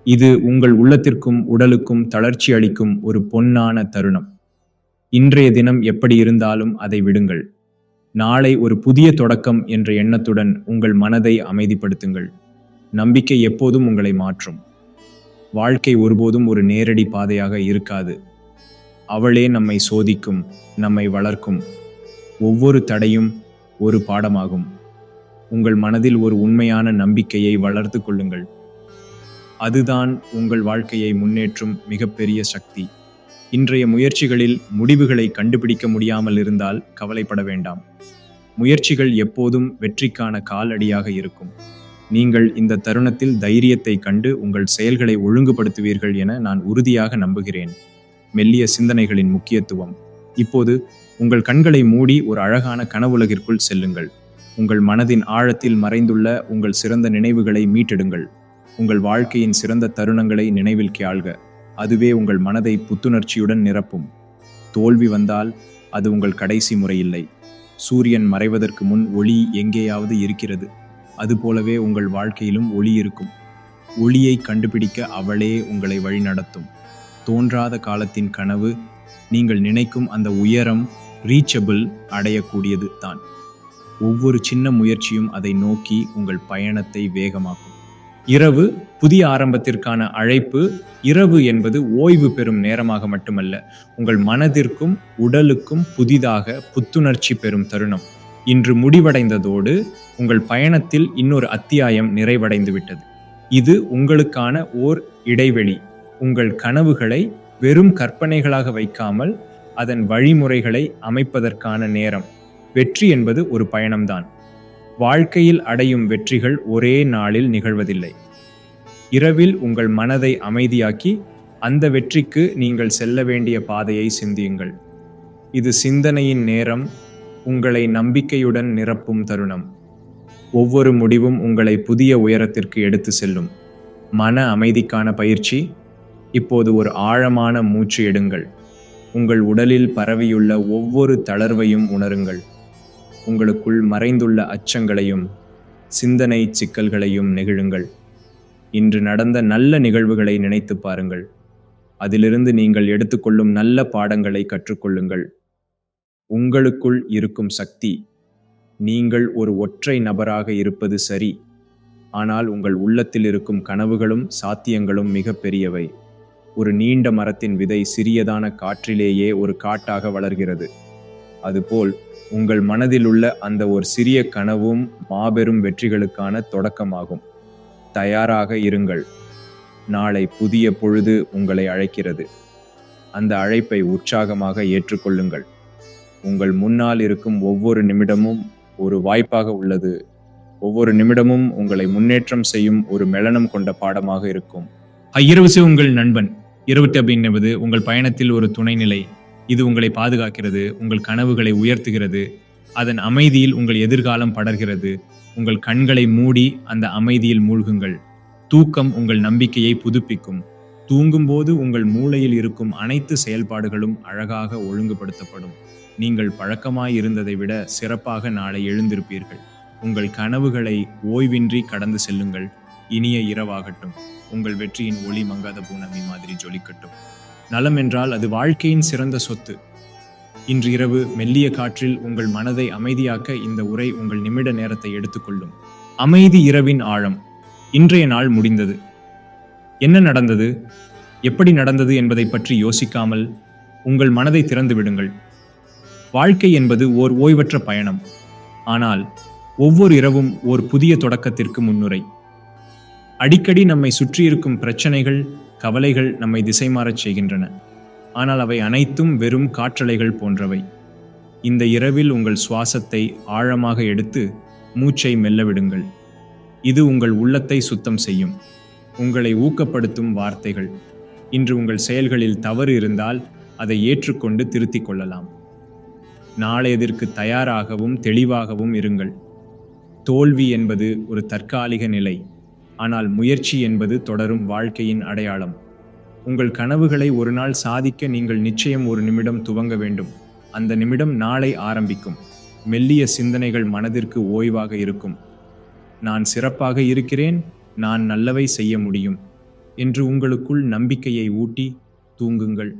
இது உங்கள் உள்ளத்திற்கும் உடலுக்கும் தளர்ச்சி அளிக்கும் ஒரு பொன்னான தருணம். இன்றைய தினம் எப்படி இருந்தாலும் அதை விடுங்கள். நாளை ஒரு புதிய தொடக்கம் என்ற எண்ணத்துடன் உங்கள் மனதை அமைதிப்படுத்துங்கள். நம்பிக்கை எப்போதும் உங்களை மாற்றும். வாழ்க்கை ஒருபோதும் ஒரு நேரடி பாதையாக இருக்காது. அவளே நம்மை சோதிக்கும், நம்மை வளர்க்கும். ஒவ்வொரு தடையும் ஒரு பாடமாகும். உங்கள் மனதில் ஒரு உண்மையான நம்பிக்கையை வளர்த்து கொள்ளுங்கள். அதுதான் உங்கள் வாழ்க்கையை முன்னேற்றும் மிகப்பெரிய சக்தி. இன்றைய முயற்சிகளில் முடிவுகளை கண்டுபிடிக்க முடியாமல் இருந்தால் கவலைப்பட வேண்டாம். முயற்சிகள் எப்போதும் வெற்றிக்கான காலடியாக இருக்கும். நீங்கள் இந்த தருணத்தில் தைரியத்தை கண்டு உங்கள் செயல்களை ஒழுங்குபடுத்துவீர்கள் என நான் உறுதியாக நம்புகிறேன். மெல்லிய சிந்தனைகளின் முக்கியத்துவம். இப்போது உங்கள் கண்களை மூடி ஒரு அழகான கனவுலகிற்குள் செல்லுங்கள். உங்கள் மனதின் ஆழத்தில் மறைந்துள்ள உங்கள் சிறந்த நினைவுகளை மீட்டெடுங்கள். உங்கள் வாழ்க்கையின் சிறந்த தருணங்களை நினைவில் கேள்க. அதுவே உங்கள் மனதை புத்துணர்ச்சியுடன் நிரப்பும். தோல்வி வந்தால் அது உங்கள் கடைசி முறையில்லை. சூரியன் மறைவதற்கு முன் ஒளி எங்கேயாவது இருக்கிறது. அதுபோலவே உங்கள் வாழ்க்கையிலும் ஒளி இருக்கும். ஒளியை கண்டுபிடிக்க அவளே உங்களை வழிநடத்தும். தோன்றாத காலத்தின் கனவு, நீங்கள் நினைக்கும் அந்த உயரம் ரீச்சபிள் அடையக்கூடியது தான். ஒவ்வொரு சின்ன முயற்சியும் அதை நோக்கி உங்கள் பயணத்தை வேகமாக்கும். இரவு புதிய ஆரம்பத்திற்கான அழைப்பு. இரவு என்பது ஓய்வு பெறும் நேரமாக மட்டுமல்ல, உங்கள் மனதிற்கும் உடலுக்கும் புதிதாக புத்துணர்ச்சி பெறும் தருணம். இன்று முடிவடைந்ததோடு உங்கள் பயணத்தில் இன்னொரு அத்தியாயம் நிறைவடைந்து விட்டது. இது உங்களுக்கான ஓர் இடைவெளி. உங்கள் கனவுகளை வெறும் கற்பனைகளாக வைக்காமல் அதன் வழிமுறைகளை அமைப்பதற்கான நேரம். வெற்றி என்பது ஒரு பயணம்தான். வாழ்க்கையில் அடையும் வெற்றிகள் ஒரே நாளில் நிகழ்வதில்லை. இரவில் உங்கள் மனதை அமைதியாக்கி அந்த வெற்றிக்கு நீங்கள் செல்ல வேண்டிய பாதையை சிந்தியுங்கள். இது சிந்தனையின் நேரம், உங்களை நம்பிக்கையுடன் நிரப்பும் தருணம். ஒவ்வொரு முடிவும் உங்களை புதிய உயரத்திற்கு எடுத்து செல்லும். மன அமைதிக்கான பயிற்சி. இப்போது ஒரு ஆழமான மூச்சு எடுங்கள். உங்கள் உடலில் பரவியுள்ள ஒவ்வொரு தளர்வையும் உணருங்கள். உங்களுக்குள் மறைந்துள்ள அச்சங்களையும் சிந்தனை சிக்கல்களையும் நெகிழுங்கள். இன்று நடந்த நல்ல நிகழ்வுகளை நினைத்து பாருங்கள். அதிலிருந்து நீங்கள் எடுத்துக்கொள்ளும் நல்ல பாடங்களை கற்றுக்கொள்ளுங்கள். உங்களுக்குள் இருக்கும் சக்தி. நீங்கள் ஒரு ஒற்றை நபராக இருப்பது சரி, ஆனால் உங்கள் உள்ளத்தில் இருக்கும் கனவுகளும் சாத்தியங்களும் மிக பெரியவை. ஒரு நீண்ட மரத்தின் விதை சிறியதான காற்றிலேயே ஒரு காட்டாக வளர்கிறது. அதுபோல் உங்கள் மனதில் உள்ள அந்த ஒரு சிறிய கனவும் மாபெரும் வெற்றிகளுக்கான தொடக்கமாகும். தயாராக இருங்கள். நாளை புதிய பொழுது உங்களை அழைக்கிறது. அந்த அழைப்பை உற்சாகமாக ஏற்றுக்கொள்ளுங்கள். உங்கள் முன்னால் இருக்கும் ஒவ்வொரு நிமிடமும் ஒரு வாய்ப்பாக உள்ளது. ஒவ்வொரு நிமிடமும் உங்களை முன்னேற்றம் செய்யும் ஒரு மெலனம் கொண்ட பாடமாக இருக்கும். இரவு உங்கள் நண்பன். இரவு என்பது உங்கள் பயணத்தில் ஒரு துணைநிலை. இது உங்களை பாதுகாக்கிறது, உங்கள் கனவுகளை உயர்த்துகிறது, அதன் அமைதியில் உங்கள் எதிர்காலம் படர்கிறது. உங்கள் கண்களை மூடி அந்த அமைதியில் மூழ்குங்கள். தூக்கம் உங்கள் நம்பிக்கையை புதுப்பிக்கும். தூங்கும்போது உங்கள் மூளையில் இருக்கும் அனைத்து செயல்பாடுகளும் அழகாக ஒழுங்குபடுத்தப்படும். நீங்கள் பழக்கமாயிருந்ததை விட சிறப்பாக நாளை எழுந்திருப்பீர்கள். உங்கள் கனவுகளை ஓய்வின்றி கடந்து செல்லுங்கள். இனிய இரவாகட்டும். உங்கள் வெற்றியின் ஒளி மங்காத பூனமி மாதிரி ஜொலிக்கட்டும். நலம் என்றால் அது வாழ்க்கையின் சிறந்த சொத்து. இன்று இரவு மெல்லிய காற்றில் உங்கள் மனதை அமைதியாக்க இந்த உரை உங்கள் நிமிட நேரத்தை எடுத்துக்கொள்ளும். அமைதி இரவின் ஆழம். இன்றைய நாள் முடிந்தது. என்ன நடந்தது, எப்படி நடந்தது என்பதை பற்றி யோசிக்காமல் உங்கள் மனதை திறந்து விடுங்கள். வாழ்க்கை என்பது ஓர் ஓய்வற்ற பயணம். ஆனால் ஒவ்வொரு இரவும் ஓர் புதிய தொடக்கத்திற்கு முன்னுரை. அடிக்கடி நம்மை சுற்றியிருக்கும் பிரச்சனைகள், கவலைகள் நம்மை திசை மாறச் செய்கின்றன. ஆனால் அவை அனைத்தும் வெறும் காற்றலைகள் போன்றவை. இந்த இரவில் உங்கள் சுவாசத்தை ஆழமாக எடுத்து மூச்சை மெல்ல விடுங்கள். இது உங்கள் உள்ளத்தை சுத்தம் செய்யும். உங்களை ஊக்கப்படுத்தும் வார்த்தைகள். இன்று உங்கள் செயல்களில் தவறு இருந்தால் அதை ஏற்றுக்கொண்டு திருத்திக் கொள்ளலாம். நாளையதற்கு தயாராகவும் தெளிவாகவும் இருங்கள். தோல்வி என்பது ஒரு தற்காலிக நிலை, ஆனால் முயற்சி என்பது தொடரும் வாழ்க்கையின் அடையாளம். உங்கள் கனவுகளை ஒரு நாள் சாதிக்க நீங்கள் நிச்சயம் ஒரு நிமிடம் துவங்க வேண்டும். அந்த நிமிடம் நாளை ஆரம்பிக்கும். மெல்லிய சிந்தனைகள் மனதிற்கு ஓய்வாக இருக்கும். நான் சிறப்பாக இருக்கிறேன், நான் நல்லவை செய்ய முடியும் என்று உங்களுக்குள் நம்பிக்கையை ஊட்டி தூங்குங்கள்.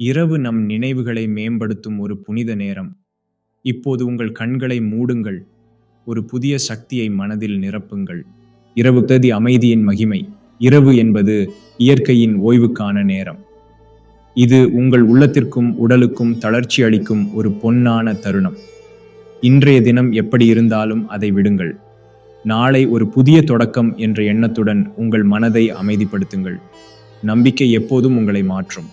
இரவு நம் நினைவுகளை மேம்படுத்தும் ஒரு புனித நேரம். இப்போது உங்கள் கண்களை மூடுங்கள். ஒரு புதிய சக்தியை மனதில் நிரப்புங்கள். இரவு அமைதியின் மகிமை. இரவு என்பது இயற்கையின் ஓய்வுக்கான நேரம். இது உங்கள் உள்ளத்திற்கும் உடலுக்கும் தளர்ச்சி அளிக்கும் ஒரு பொன்னான தருணம். இன்றைய தினம் எப்படி இருந்தாலும் அதை விடுங்கள். நாளை ஒரு புதிய தொடக்கம் என்ற எண்ணத்துடன் உங்கள் மனதை அமைதிப்படுத்துங்கள். நம்பிக்கை எப்போதும் உங்களை மாற்றும்.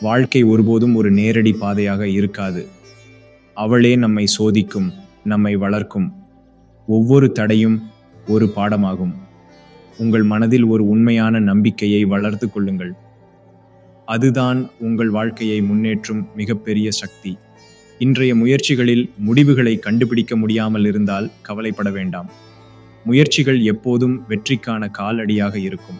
வாழ்க்கை ஒருபோதும் ஒரு நேரடி பாதையாக இருக்காது. அவளே நம்மை சோதிக்கும், நம்மை வளர்க்கும். ஒவ்வொரு தடையும் ஒரு பாடமாகும். உங்கள் மனதில் ஒரு உண்மையான நம்பிக்கையை வளர்த்து கொள்ளுங்கள். அதுதான் உங்கள் வாழ்க்கையை முன்னேற்றும் மிகப்பெரிய சக்தி. இன்றைய முயற்சிகளில் முடிவுகளை கண்டுபிடிக்க முடியாமல் இருந்தால் கவலைப்பட வேண்டாம். முயற்சிகள் எப்போதும் வெற்றிக்கான காலடியாக இருக்கும்.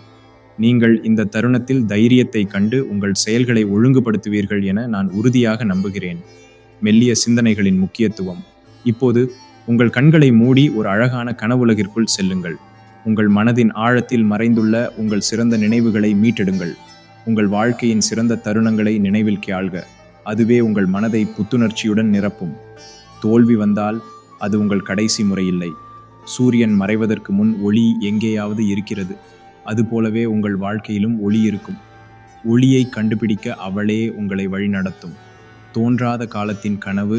நீங்கள் இந்த தருணத்தில் தைரியத்தை கண்டு உங்கள் செயல்களை ஒழுங்குபடுத்துவீர்கள் என நான் உறுதியாக நம்புகிறேன். மெல்லிய சிந்தனைகளின் முக்கியத்துவம். இப்போது உங்கள் கண்களை மூடி ஒரு அழகான கனவுலகிற்குள் செல்லுங்கள். உங்கள் மனதின் ஆழத்தில் மறைந்துள்ள உங்கள் சிறந்த நினைவுகளை மீட்டெடுங்கள். உங்கள் வாழ்க்கையின் சிறந்த தருணங்களை நினைவில் ஆள்க. அதுவே உங்கள் மனதை புத்துணர்ச்சியுடன் நிரப்பும். தோல்வி வந்தால் அது உங்கள் கடைசி முறை இல்லை. சூரியன் மறைவதற்கு முன் ஒளி எங்கேயாவது இருக்கிறது. அதுபோலவே உங்கள் வாழ்க்கையிலும் ஒளி இருக்கும். ஒளியை கண்டுபிடிக்க அவளே உங்களை வழிநடத்தும். தோன்றாத காலத்தின் கனவு,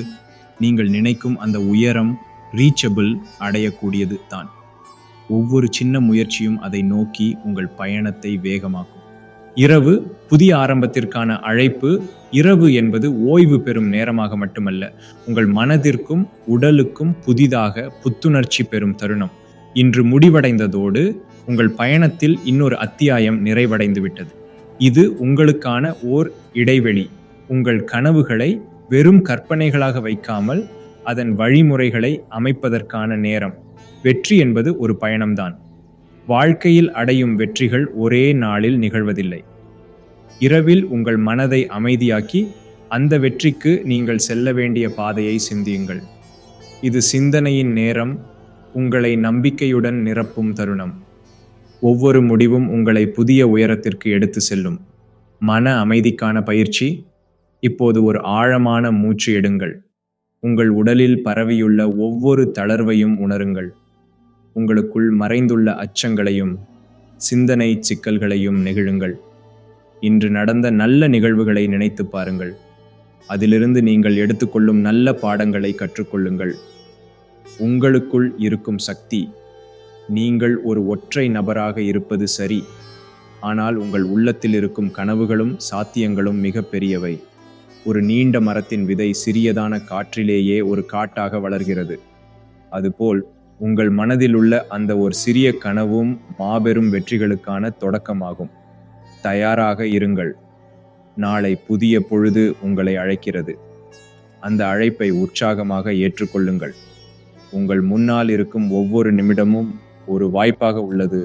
நீங்கள் நினைக்கும் அந்த உயரம் ரீச்சபிள் அடையக்கூடியது தான். ஒவ்வொரு சின்ன முயற்சியும் அதை நோக்கி உங்கள் பயணத்தை வேகமாக்கும். இரவு புதிய ஆரம்பத்திற்கான அழைப்பு. இரவு என்பது ஓய்வு பெறும் நேரமாக மட்டுமல்ல, உங்கள் மனதிற்கும் உடலுக்கும் புதிதாக புத்துணர்ச்சி பெறும் தருணம். இன்று முடிவடைந்ததோடு உங்கள் பயணத்தில் இன்னொரு அத்தியாயம் நிறைவடைந்து விட்டது. இது உங்களுக்கான ஓர் இடைவெளி. உங்கள் கனவுகளை வெறும் கற்பனைகளாக வைக்காமல் அதன் வழிமுறைகளை அமைப்பதற்கான நேரம். வெற்றி என்பது ஒரு பயணம்தான். வாழ்க்கையில் அடையும் வெற்றிகள் ஒரே நாளில் நிகழ்வதில்லை. இரவில் உங்கள் மனதை அமைதியாக்கி அந்த வெற்றிக்கு நீங்கள் செல்ல வேண்டிய பாதையை சிந்தியுங்கள். இது சிந்தனையின் நேரம், உங்களை நம்பிக்கையுடன் நிரப்பும் தருணம். ஒவ்வொரு முடிவும் உங்களை புதிய உயரத்திற்கு எடுத்து செல்லும். மன அமைதிக்கான பயிற்சி. இப்போது ஒரு ஆழமான மூச்சு எடுங்கள். உங்கள் உடலில் பரவியுள்ள ஒவ்வொரு தளர்வையும் உணருங்கள். உங்களுக்குள் மறைந்துள்ள அச்சங்களையும் சிந்தனை சிக்கல்களையும் நெகிழுங்கள். இன்று நடந்த நல்ல நிகழ்வுகளை நினைத்து பாருங்கள். அதிலிருந்து நீங்கள் எடுத்துக்கொள்ளும் நல்ல பாடங்களை கற்றுக்கொள்ளுங்கள். உங்களுக்குள் இருக்கும் சக்தி. நீங்கள் ஒரு ஒற்றை நபராக இருப்பது சரி, ஆனால் உங்கள் உள்ளத்தில் இருக்கும் கனவுகளும் சாத்தியங்களும் மிக பெரியவை. ஒரு நீண்ட மரத்தின் விதை சிறியதான காற்றிலேயே ஒரு காட்டாக வளர்கிறது. அதுபோல் உங்கள் மனதில் உள்ள அந்த ஒரு சிறிய கனவும் மாபெரும் வெற்றிகளுக்கான தொடக்கமாகும். தயாராக இருங்கள். நாளை புதிய பொழுது உங்களை அழைக்கிறது. அந்த அழைப்பை உற்சாகமாக ஏற்றுக்கொள்ளுங்கள். உங்கள் முன்னால் இருக்கும் ஒவ்வொரு நிமிடமும் ஒரு வாய்ப்பாக உள்ளது.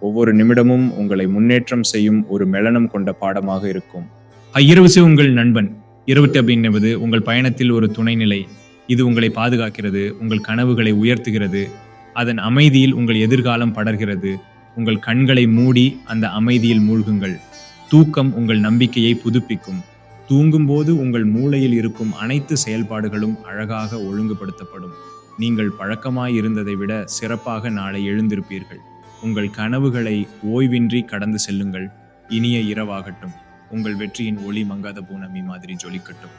ஒவ்வொரு நிமிடமும் உங்களை முன்னேற்றம் செய்யும் ஒரு மெலனம் கொண்ட பாடமாக இருக்கும். இரவு உங்கள் நண்பன். இரவு அப்படின்னுவது உங்கள் பயணத்தில் ஒரு துணைநிலை. இது உங்களை பாதுகாக்கிறது, உங்கள் கனவுகளை உயர்த்துகிறது. அதன் அமைதியில் உங்கள் எதிர்காலம் படர்கிறது. உங்கள் கண்களை மூடி அந்த அமைதியில் மூழ்குங்கள். தூக்கம் உங்கள் நம்பிக்கையை புதுப்பிக்கும். தூங்கும்போது உங்கள் மூளையில் இருக்கும் அனைத்து செயல்பாடுகளும் அழகாக ஒழுங்குபடுத்தப்படும். நீங்கள் பழக்கமாய் இருந்ததை விட சிறப்பாக நாளை எழுந்திருப்பீர்கள். உங்கள் கனவுகளை ஓய்வின்றி கடந்து செல்லுங்கள். இனிய இரவாகட்டும். உங்கள் வெற்றியின் ஒளி மங்காத பூனமி மாதிரி ஜொலிக்கட்டும்.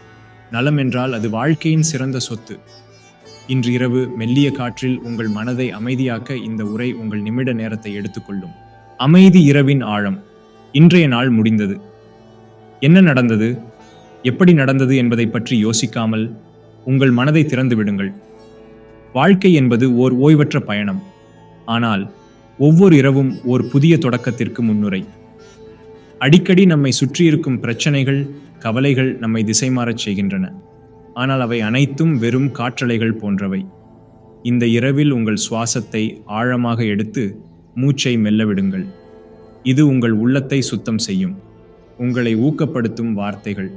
நலம் என்றால் அது வாழ்க்கையின் சிறந்த சொத்து. இன்று இரவு மெல்லிய காற்றில் உங்கள் மனதை அமைதியாக்க இந்த உரை உங்கள் நிமிட நேரத்தை எடுத்துக்கொள்ளும். அமைதி இரவின் ஆழம். இன்றைய நாள் முடிந்தது. என்ன நடந்தது, எப்படி நடந்தது என்பதை பற்றி யோசிக்காமல் உங்கள் மனதை திறந்து விடுங்கள். வாழ்க்கை என்பது ஓர் ஓய்வற்ற பயணம். ஆனால் ஒவ்வொரு இரவும் ஓர் புதிய தொடக்கத்திற்கு முன்னுரை. அடிக்கடி நம்மை சுற்றியிருக்கும் பிரச்சனைகள், கவலைகள் நம்மை திசை மாறச் செய்கின்றன. ஆனால் அவை அனைத்தும் வெறும் காற்றலைகள் போன்றவை. இந்த இரவில் உங்கள் சுவாசத்தை ஆழமாக எடுத்து மூச்சை மெல்ல விடுங்கள். இது உங்கள் உள்ளத்தை சுத்தம் செய்யும். உங்களை ஊக்கப்படுத்தும் வார்த்தைகள்.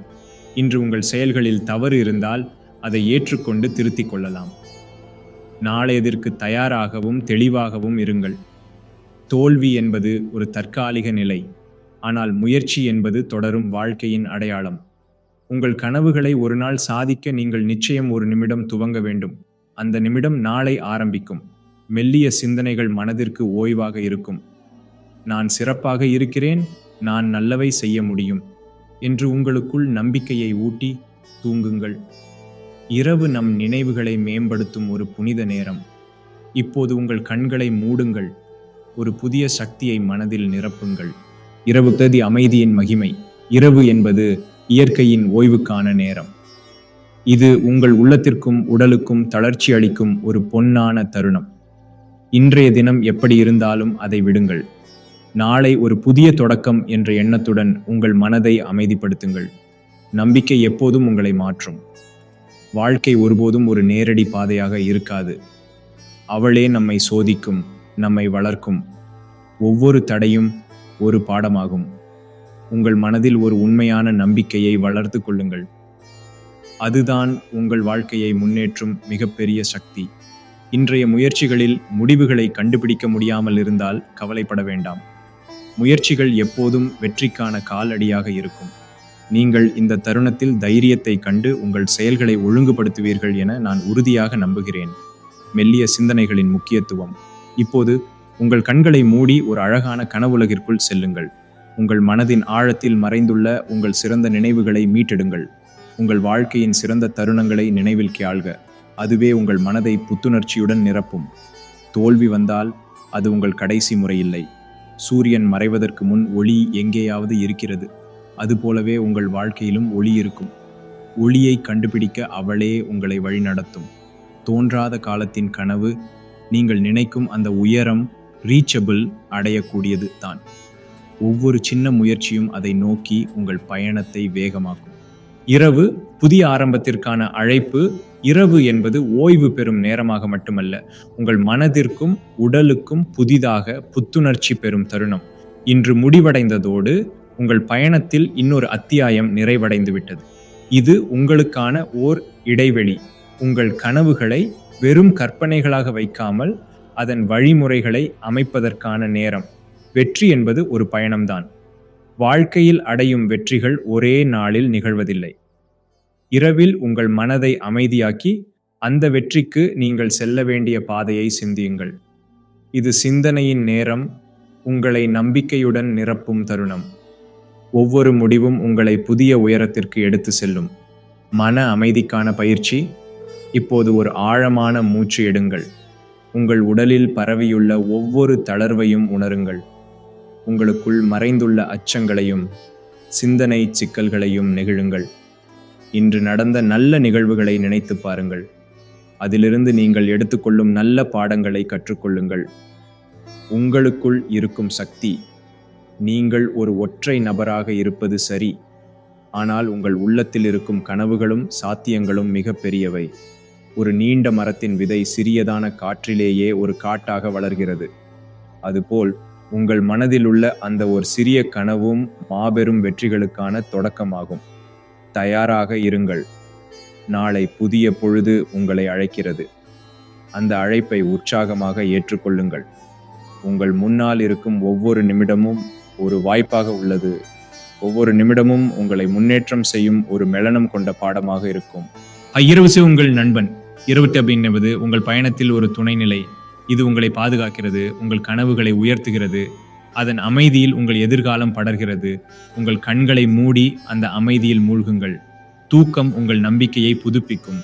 இன்று உங்கள் செயல்களில் தவறு இருந்தால் அதை ஏற்றுக்கொண்டு திருத்திக் கொள்ளலாம். நாளையதற்கு தயாராகவும் தெளிவாகவும் இருங்கள். தோல்வி என்பது ஒரு தற்காலிக நிலை, ஆனால் முயற்சி என்பது தொடரும் வாழ்க்கையின் அடையாளம். உங்கள் கனவுகளை ஒரு நாள் சாதிக்க நீங்கள் நிச்சயம் ஒரு நிமிடம் துவங்க வேண்டும். அந்த நிமிடம் நாளை ஆரம்பிக்கும். மெல்லிய சிந்தனைகள் மனதிற்கு ஓய்வாக இருக்கும். நான் சிறப்பாக இருக்கிறேன், நான் நல்லவை செய்ய முடியும் என்று உங்களுக்குள் நம்பிக்கையை ஊட்டி தூங்குங்கள். இரவு நம் நினைவுகளை மேம்படுத்தும் ஒரு புனித நேரம். இப்போது உங்கள் கண்களை மூடுங்கள். ஒரு புதிய சக்தியை மனதில் நிரப்புங்கள். இரவு தேதி அமைதியின் மகிமை. இரவு என்பது இயற்கையின் ஓய்வுக்கான நேரம். இது உங்கள் உள்ளத்திற்கும் உடலுக்கும் தளர்ச்சி அளிக்கும் ஒரு பொன்னான தருணம். இன்றைய தினம் எப்படி இருந்தாலும் அதை விடுங்கள். நாளை ஒரு புதிய தொடக்கம் என்ற எண்ணத்துடன் உங்கள் மனதை அமைதிப்படுத்துங்கள். நம்பிக்கை எப்போதும் உங்களை மாற்றும். வாழ்க்கை ஒருபோதும் ஒரு நேரடி பாதையாக இருக்காது. அவளே நம்மை சோதிக்கும், நம்மை வளர்க்கும். ஒவ்வொரு தடையும் ஒரு பாடமாகும். உங்கள் மனதில் ஒரு உண்மையான நம்பிக்கையை வளர்த்து கொள்ளுங்கள். அதுதான் உங்கள் வாழ்க்கையை முன்னேற்றும் மிகப்பெரிய சக்தி. இன்றைய முயற்சிகளில் முடிவுகளை கண்டுபிடிக்க முடியாமல் இருந்தால் கவலைப்பட வேண்டாம். முயற்சிகள் எப்போதும் வெற்றிக்கான காலடியாக இருக்கும். நீங்கள் இந்த தருணத்தில் தைரியத்தை கண்டு உங்கள் செயல்களை ஒழுங்குபடுத்துவீர்கள் என நான் உறுதியாக நம்புகிறேன். மெல்லிய சிந்தனைகளின் முக்கியத்துவம். இப்போது உங்கள் கண்களை மூடி ஒரு அழகான கனவுலகிற்குள் செல்லுங்கள். உங்கள் மனதின் ஆழத்தில் மறைந்துள்ள உங்கள் சிறந்த நினைவுகளை மீட்டெடுங்கள். உங்கள் வாழ்க்கையின் சிறந்த தருணங்களை நினைவில் கேள்க. அதுவே உங்கள் மனதை புத்துணர்ச்சியுடன் நிரப்பும். தோல்வி வந்தால் அது உங்கள் கடைசி முறையில்லை. சூரியன் மறைவதற்கு முன் ஒளி எங்கேயாவது இருக்கிறது. அதுபோலவே உங்கள் வாழ்க்கையிலும் ஒளி இருக்கும். ஒளியை கண்டுபிடிக்க அவளே உங்களை வழிநடத்தும். தோன்றாத காலத்தின் கனவு, நீங்கள் நினைக்கும் அந்த உயரம் ரீச்சபிள், அடையக்கூடியது தான். ஒவ்வொரு சின்ன முயற்சியும் அதை நோக்கி உங்கள் பயணத்தை வேகமாக்கும். இரவு புதிய ஆரம்பத்திற்கான அழைப்பு. இரவு என்பது ஓய்வு பெறும் நேரமாக மட்டுமல்ல, உங்கள் மனதிற்கும் உடலுக்கும் புதிதாக புத்துணர்ச்சி பெறும் தருணம். இன்று முடிவடைந்ததோடு உங்கள் பயணத்தில் இன்னொரு அத்தியாயம் நிறைவடைந்து விட்டது. இது உங்களுக்கான ஓர் இடைவெளி. உங்கள் கனவுகளை வெறும் கற்பனைகளாக வைக்காமல் அதன் வழிமுறைகளை அமைப்பதற்கான நேரம். வெற்றி என்பது ஒரு பயணம்தான். வாழ்க்கையில் அடையும் வெற்றிகள் ஒரே நாளில் நிகழ்வதில்லை. இரவில் உங்கள் மனதை அமைதியாக்கி அந்த வெற்றிக்கு நீங்கள் செல்ல வேண்டிய பாதையை சிந்தியுங்கள். இது சிந்தனையின் நேரம், உங்களை நம்பிக்கையுடன் நிரப்பும் தருணம். ஒவ்வொரு முடிவும் உங்களை புதிய உயரத்திற்கு எடுத்து செல்லும். மன அமைதிக்கான பயிற்சி. இப்போது ஒரு ஆழமான மூச்சு எடுங்கள். உங்கள் உடலில் பரவியுள்ள ஒவ்வொரு தளர்வையும் உணருங்கள். உங்களுக்குள் மறைந்துள்ள அச்சங்களையும் சிந்தனை சிக்கல்களையும் நெகிழுங்கள். இன்று நடந்த நல்ல நிகழ்வுகளை நினைத்து பாருங்கள். அதிலிருந்து நீங்கள் எடுத்துக்கொள்ளும் நல்ல பாடங்களை கற்றுக்கொள்ளுங்கள். உங்களுக்குள் இருக்கும் சக்தி. நீங்கள் ஒரு ஒற்றை நபராக இருப்பது சரி, ஆனால் உங்கள் உள்ளத்தில் இருக்கும் கனவுகளும் சாத்தியங்களும் மிக பெரியவை. ஒரு நீண்ட மரத்தின் விதை சிறியதான காற்றிலேயே ஒரு காட்டாக வளர்கிறது. அதுபோல் உங்கள் மனதில் உள்ள அந்த ஒரு சிறிய கனவும் மாபெரும் வெற்றிகளுக்கான தொடக்கமாகும். தயாராக இருங்கள். நாளை புதிய பொழுது உங்களை அழைக்கிறது. அந்த அழைப்பை உற்சாகமாக ஏற்றுக்கொள்ளுங்கள். உங்கள் முன்னால் இருக்கும் ஒவ்வொரு நிமிடமும் ஒரு வாய்ப்பாக உள்ளது. ஒவ்வொரு நிமிடமும் உங்களை முன்னேற்றம் செய்யும் ஒரு மெலனம் கொண்ட பாடமாக இருக்கும். இரவு உங்கள் நண்பன். இரவு என்பது உங்கள் பயணத்தில் ஒரு துணைநிலை. இது உங்களை பாதுகாக்கிறது, உங்கள் கனவுகளை உயர்த்துகிறது. அதன் அமைதியில் உங்கள் எதிர்காலம் படர்கிறது. உங்கள் கண்களை மூடி அந்த அமைதியில் மூழ்குங்கள். தூக்கம் உங்கள் நம்பிக்கையை புதுப்பிக்கும்.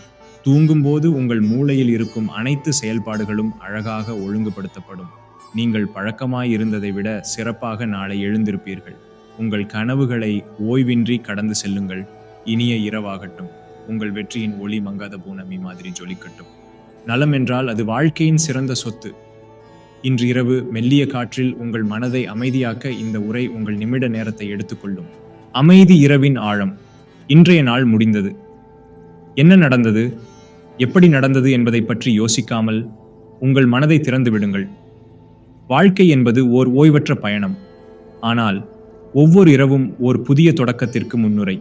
தூங்கும்போது உங்கள் மூளையில் இருக்கும் அனைத்து செயல்பாடுகளும் அழகாக ஒழுங்குபடுத்தப்படும். நீங்கள் பழக்கமாயிருந்ததை விட சிறப்பாக நாளை எழுந்திருப்பீர்கள். உங்கள் கனவுகளை ஓய்வின்றி கடந்து செல்லுங்கள். இனிய இரவாகட்டும். உங்கள் வெற்றியின் ஒளி மங்காத பூனமி மாதிரி ஜொலிக்கட்டும். நலம் என்றால் அது வாழ்க்கையின் சிறந்த சொத்து. இன்று இரவு மெல்லிய காற்றில் உங்கள் மனதை அமைதியாக்க இந்த உரை உங்கள் நிமிட நேரத்தை எடுத்துக்கொள்ளும். அமைதி இரவின் ஆழம். இன்றைய நாள் முடிந்தது. என்ன நடந்தது, எப்படி நடந்தது என்பதை பற்றி யோசிக்காமல் உங்கள் மனதை திறந்து விடுங்கள். வாழ்க்கை என்பது ஓர் ஓய்வற்ற பயணம். ஆனால் ஒவ்வொரு இரவும் ஓர் புதிய தொடக்கத்திற்கு முன்னுரை.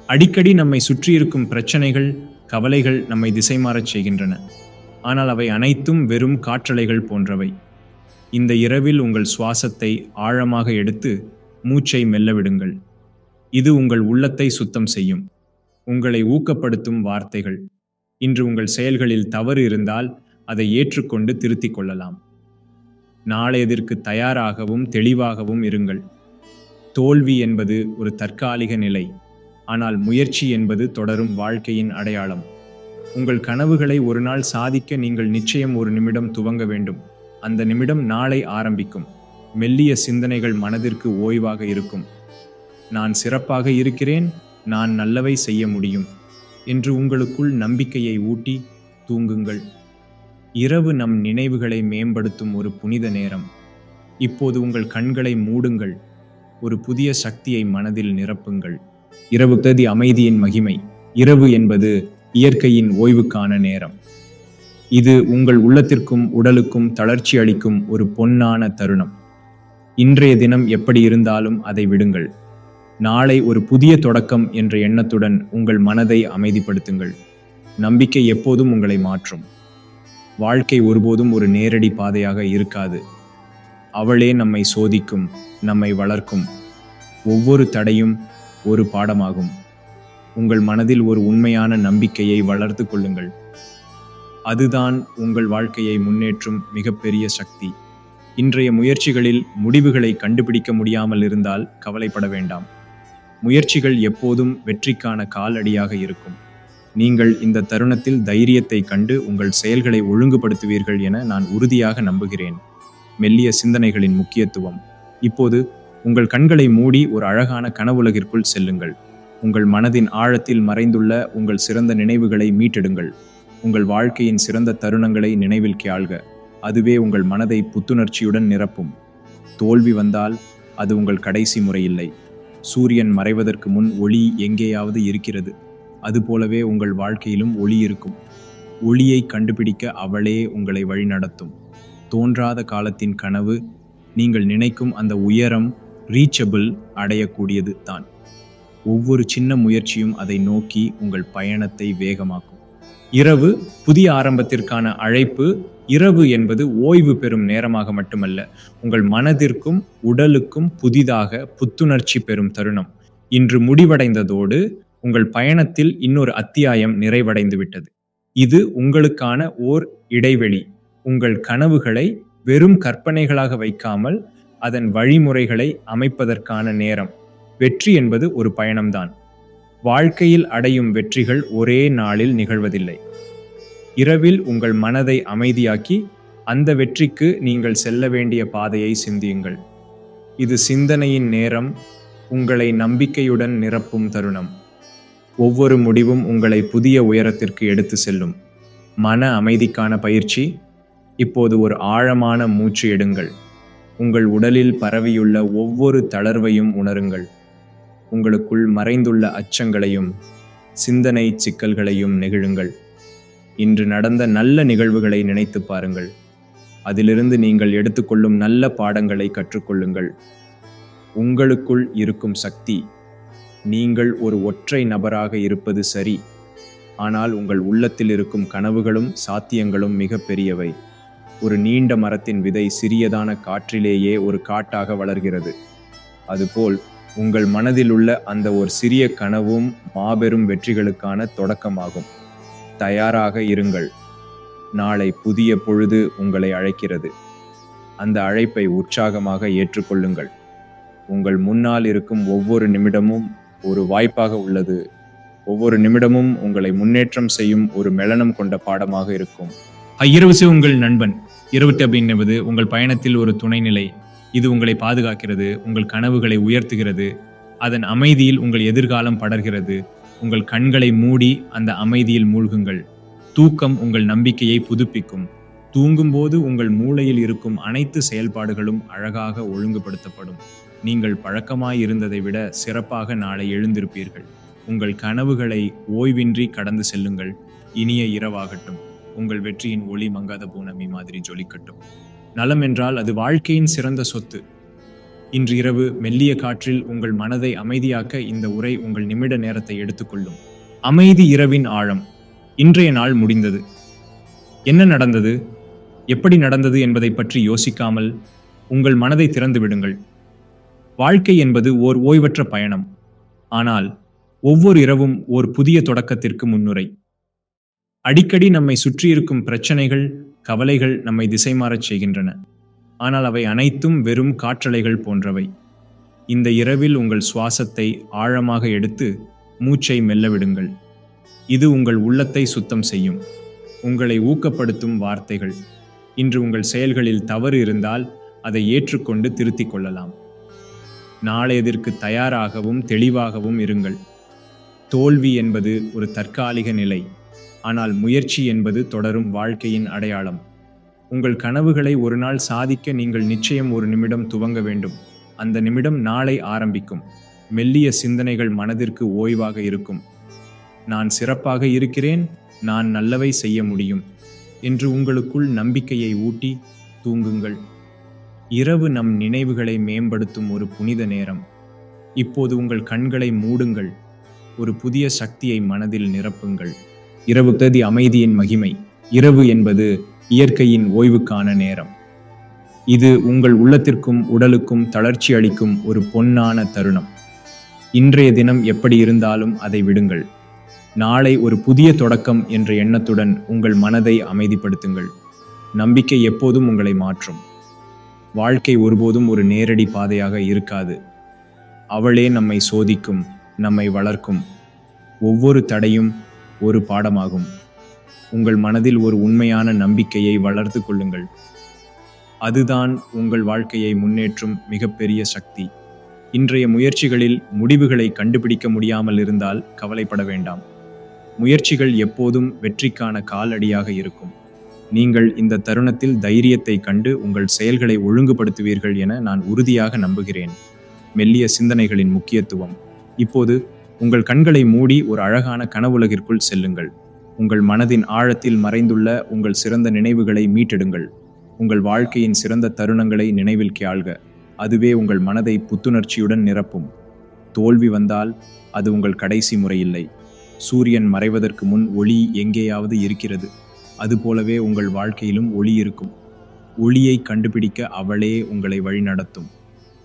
அடிக்கடி நம்மை சுற்றியிருக்கும் பிரச்சனைகள், கவலைகள் நம்மை திசை மாறச் செய்கின்றன. ஆனால் அவை அனைத்தும் வெறும் காற்றலைகள் போன்றவை. இந்த இரவில் உங்கள் சுவாசத்தை ஆழமாக எடுத்து மூச்சை மெல்ல விடுங்கள். இது உங்கள் உள்ளத்தை சுத்தம் செய்யும். உங்களை ஊக்கப்படுத்தும் வார்த்தைகள். இன்று உங்கள் செயல்களில் தவறு இருந்தால் அதை ஏற்றுக்கொண்டு திருத்திக் கொள்ளலாம். நாளையதற்கு தயாராகவும் தெளிவாகவும் இருங்கள். தோல்வி என்பது ஒரு தற்காலிக நிலை, ஆனால் முயற்சி என்பது தொடரும் வாழ்க்கையின் அடையாளம். உங்கள் கனவுகளை ஒரு நாள் சாதிக்க நீங்கள் நிச்சயம் ஒரு நிமிடம் துவங்க வேண்டும். அந்த நிமிடம் நாளை ஆரம்பிக்கும். மெல்லிய சிந்தனைகள் மனதிற்கு ஓய்வாக இருக்கும். நான் சிறப்பாக இருக்கிறேன், நான் நல்லவை செய்ய முடியும் என்று உங்களுக்குள் நம்பிக்கையை ஊட்டி தூங்குங்கள். இரவு நம் நினைவுகளை மேம்படுத்தும் ஒரு புனித நேரம். இப்போது உங்கள் கண்களை மூடுங்கள். ஒரு புதிய சக்தியை மனதில் நிரப்புங்கள். இரவு அமைதியின் மகிமை. இரவு என்பது இயற்கையின் ஓய்வுக்கான நேரம். இது உங்கள் உள்ளத்திற்கும் உடலுக்கும் தளர்ச்சி அளிக்கும் ஒரு பொன்னான தருணம். இன்றைய தினம் எப்படி இருந்தாலும் அதை விடுங்கள். நாளை ஒரு புதிய தொடக்கம் என்ற எண்ணத்துடன் உங்கள் மனதை அமைதிப்படுத்துங்கள். நம்பிக்கை எப்போதும் உங்களை மாற்றும். வாழ்க்கை ஒருபோதும் ஒரு நேரடி பாதையாக இருக்காது. அவளே நம்மை சோதிக்கும், நம்மை வளர்க்கும். ஒவ்வொரு தடையும் ஒரு பாடமாகும். உங்கள் மனதில் ஒரு உண்மையான நம்பிக்கையை வளர்த்து கொள்ளுங்கள். அதுதான் உங்கள் வாழ்க்கையை முன்னேற்றும் மிகப்பெரிய சக்தி. இன்றைய முயற்சிகளில் முடிவுகளை கண்டுபிடிக்க முடியாமல் இருந்தால் கவலைப்பட வேண்டாம். முயற்சிகள் எப்போதும் வெற்றிக்கான காலடியாக இருக்கும். நீங்கள் இந்த தருணத்தில் தைரியத்தை கண்டு உங்கள் செயல்களை ஒழுங்குபடுத்துவீர்கள் என நான் உறுதியாக நம்புகிறேன். மெல்லிய சிந்தனைகளின் முக்கியத்துவம். இப்போது உங்கள் கண்களை மூடி ஒரு அழகான கனவுலகிற்குள் செல்லுங்கள். உங்கள் மனதின் ஆழத்தில் மறைந்துள்ள உங்கள் சிறந்த நினைவுகளை மீட்டெடுங்கள். உங்கள் வாழ்க்கையின் சிறந்த தருணங்களை நினைவில் கேள்க. அதுவே உங்கள் மனதை புத்துணர்ச்சியுடன் நிரப்பும். தோல்வி வந்தால் அது உங்கள் கடைசி முறையில்லை. சூரியன் மறைவதற்கு முன் ஒளி எங்கேயாவது இருக்கிறது. அதுபோலவே உங்கள் வாழ்க்கையிலும் ஒளி இருக்கும். ஒளியை கண்டுபிடிக்க அவளே உங்களை வழிநடத்தும். தோன்றாத காலத்தின் கனவு, நீங்கள் நினைக்கும் அந்த உயரம் ரீச்சபிள், அடையக்கூடியது தான். ஒவ்வொரு சின்ன முயற்சியும் அதை நோக்கி உங்கள் பயணத்தை வேகமாக்கும். இரவு புதிய ஆரம்பத்திற்கான அழைப்பு. இரவு என்பது ஓய்வு பெறும் நேரமாக மட்டுமல்ல, உங்கள் மனதிற்கும் உடலுக்கும் புதிதாக புத்துணர்ச்சி பெறும் தருணம். இன்று முடிவடைந்ததோடு உங்கள் பயணத்தில் இன்னொரு அத்தியாயம் நிறைவடைந்து விட்டது. இது உங்களுக்கான ஓர் இடைவெளி. உங்கள் கனவுகளை வெறும் கற்பனைகளாக வைக்காமல் அதன் வழிமுறைகளை அமைப்பதற்கான நேரம். வெற்றி என்பது ஒரு பயணம்தான். வாழ்க்கையில் அடையும் வெற்றிகள் ஒரே நாளில் நிகழ்வதில்லை. இரவில் உங்கள் மனதை அமைதியாக்கி அந்த வெற்றிக்கு நீங்கள் செல்ல வேண்டிய பாதையை சிந்தியுங்கள். இது சிந்தனையின் நேரம், உங்களை நம்பிக்கையுடன் நிரப்பும் தருணம். ஒவ்வொரு முடிவும் உங்களை புதிய உயரத்திற்கு எடுத்து செல்லும். மன அமைதிக்கான பயிற்சி. இப்போது ஒரு ஆழமான மூச்சு எடுங்கள். உங்கள் உடலில் பரவியுள்ள ஒவ்வொரு தளர்வையும் உணருங்கள். உங்களுக்குள் மறைந்துள்ள அச்சங்களையும் சிந்தனை சிக்கல்களையும் நெகிழுங்கள். இன்று நடந்த நல்ல நிகழ்வுகளை நினைத்து பாருங்கள். அதிலிருந்து நீங்கள் எடுத்துக்கொள்ளும் நல்ல பாடங்களை கற்றுக்கொள்ளுங்கள். உங்களுக்குள் இருக்கும் சக்தி. நீங்கள் ஒரு ஒற்றை நபராக இருப்பது சரி, ஆனால் உங்கள் உள்ளத்தில் இருக்கும் கனவுகளும் சாத்தியங்களும் மிக பெரியவை. ஒரு நீண்ட மரத்தின் விதை சிறியதான காற்றிலேயே ஒரு காட்டாக வளர்கிறது. அதுபோல் உங்கள் மனதில் உள்ள அந்த ஒரு சிறிய கனவும் மாபெரும் வெற்றிகளுக்கான தொடக்கமாகும். தயாராக இருங்கள். நாளை புதிய பொழுது உங்களை அழைக்கிறது. அந்த அழைப்பை உற்சாகமாக ஏற்றுக்கொள்ளுங்கள். உங்கள் முன்னால் இருக்கும் ஒவ்வொரு நிமிடமும் ஒரு வாய்ப்பாக உள்ளது. ஒவ்வொரு நிமிடமும் உங்களை முன்னேற்றம் செய்யும் ஒரு மெலனம் கொண்ட பாடமாக இருக்கும். இரவு உங்கள் நண்பன். இரவு டப் என்பது உங்கள் பயணத்தில் ஒரு துணைநிலை. இது உங்களை பாதுகாக்கிறது, உங்கள் கனவுகளை உயர்த்துகிறது. அதன் அமைதியில் உங்கள் எதிர்காலம் படர்கிறது. உங்கள் கண்களை மூடி அந்த அமைதியில் மூழ்குங்கள். தூக்கம் உங்கள் நம்பிக்கையை புதுப்பிக்கும். தூங்கும்போது உங்கள் மூளையில் இருக்கும் அனைத்து செயல்பாடுகளும் அழகாக ஒழுங்குபடுத்தப்படும். நீங்கள் பழக்கமாய் இருந்ததை விட சிறப்பாக நாளை எழுந்திருப்பீர்கள். உங்கள் கனவுகளை ஓய்வின்றி கடந்து செல்லுங்கள். இனிய இரவாகட்டும். உங்கள் வெற்றியின் ஒளி மங்காத பூனமி மாதிரி ஜொலிக்கட்டும். நலம் என்றால் அது வாழ்க்கையின் சிறந்த சொத்து. இன்று இரவு மெல்லிய காற்றில் உங்கள் மனதை அமைதியாக்க இந்த உரை உங்கள் நிமிட நேரத்தை எடுத்துக்கொள்ளும். அமைதி இரவின் ஆழம். இன்றைய நாள் முடிந்தது. என்ன நடந்தது, எப்படி நடந்தது என்பதை பற்றி யோசிக்காமல் உங்கள் மனதை திறந்து விடுங்கள். வாழ்க்கை என்பது ஓர் ஓய்வற்ற பயணம். ஆனால் ஒவ்வொரு இரவும் ஓர் புதிய தொடக்கத்திற்கு முன்னுரை. அடிக்கடி நம்மை சுற்றியிருக்கும் பிரச்சனைகள், கவலைகள் நம்மை திசை மாறச் செய்கின்றன. ஆனால் அவை அனைத்தும் வெறும் காற்றலைகள் போன்றவை. இந்த இரவில் உங்கள் சுவாசத்தை ஆழமாக எடுத்து மூச்சை மெல்ல விடுங்கள். இது உங்கள் உள்ளத்தை சுத்தம் செய்யும். உங்களை ஊக்கப்படுத்தும் வார்த்தைகள். இன்று உங்கள் செயல்களில் தவறு இருந்தால் அதை ஏற்றுக்கொண்டு திருத்திக் கொள்ளலாம். நாளையதற்கு தயாராகவும் தெளிவாகவும் இருங்கள். தோல்வி என்பது ஒரு தற்காலிக நிலை, ஆனால் முயற்சி என்பது தொடரும் வாழ்க்கையின் அடையாளம். உங்கள் கனவுகளை ஒரு நாள் சாதிக்க நீங்கள் நிச்சயம் ஒரு நிமிடம் துவங்க வேண்டும். அந்த நிமிடம் நாளை ஆரம்பிக்கும். மெல்லிய சிந்தனைகள் மனதிற்கு ஓய்வாக இருக்கும். நான் சிறப்பாக இருக்கிறேன், நான் நல்லவை செய்ய முடியும் என்று உங்களுக்குள் நம்பிக்கையை ஊட்டி தூங்குங்கள். இரவு நம் நினைவுகளை மேம்படுத்தும் ஒரு புனித நேரம். இப்போது உங்கள் கண்களை மூடுங்கள். ஒரு புதிய சக்தியை மனதில் நிரப்புங்கள். இரவு தேதி அமைதியின் மகிமை. இரவு என்பது இயற்கையின் ஓய்வுக்கான நேரம். இது உங்கள் உள்ளத்திற்கும் உடலுக்கும் தளர்ச்சி அளிக்கும் ஒரு பொன்னான தருணம். இன்றைய தினம் எப்படி இருந்தாலும் அதை விடுங்கள். நாளை ஒரு புதிய தொடக்கம் என்ற எண்ணத்துடன் உங்கள் மனதை அமைதிப்படுத்துங்கள். நம்பிக்கை எப்போதும் உங்களை மாற்றும். வாழ்க்கை ஒருபோதும் ஒரு நேரடி பாதையாக இருக்காது. அவளே நம்மை சோதிக்கும், நம்மை வளர்க்கும். ஒவ்வொரு தடையும் ஒரு பாடமாகும். உங்கள் மனதில் ஒரு உண்மையான நம்பிக்கையை வளர்த்து கொள்ளுங்கள். அதுதான் உங்கள் வாழ்க்கையை முன்னேற்றும் மிகப்பெரிய சக்தி. இன்றைய முயற்சிகளில் முடிவுகளை கண்டுபிடிக்க முடியாமல் இருந்தால் கவலைப்பட வேண்டாம். முயற்சிகள் எப்போதும் வெற்றிக்கான காலடியாக இருக்கும். நீங்கள் இந்த தருணத்தில் தைரியத்தை கண்டு உங்கள் செயல்களை ஒழுங்குபடுத்துவீர்கள் என நான் உறுதியாக நம்புகிறேன். மெல்லிய சிந்தனைகளின் முக்கியத்துவம். இப்போது உங்கள் கண்களை மூடி ஒரு அழகான கனவுலகிற்குள் செல்லுங்கள். உங்கள் மனதின் ஆழத்தில் மறைந்துள்ள உங்கள் சிறந்த நினைவுகளை மீட்டெடுங்கள். உங்கள் வாழ்க்கையின் சிறந்த தருணங்களை நினைவில் கேள்க. அதுவே உங்கள் மனதை புத்துணர்ச்சியுடன் நிரப்பும். தோல்வி வந்தால் அது உங்கள் கடைசி முறை இல்லை. சூரியன் மறைவதற்கு முன் ஒளி எங்கேயாவது இருக்கிறது. அதுபோலவே உங்கள் வாழ்க்கையிலும் ஒளி இருக்கும். ஒளியை கண்டுபிடிக்க அவளே உங்களை வழிநடத்தும்.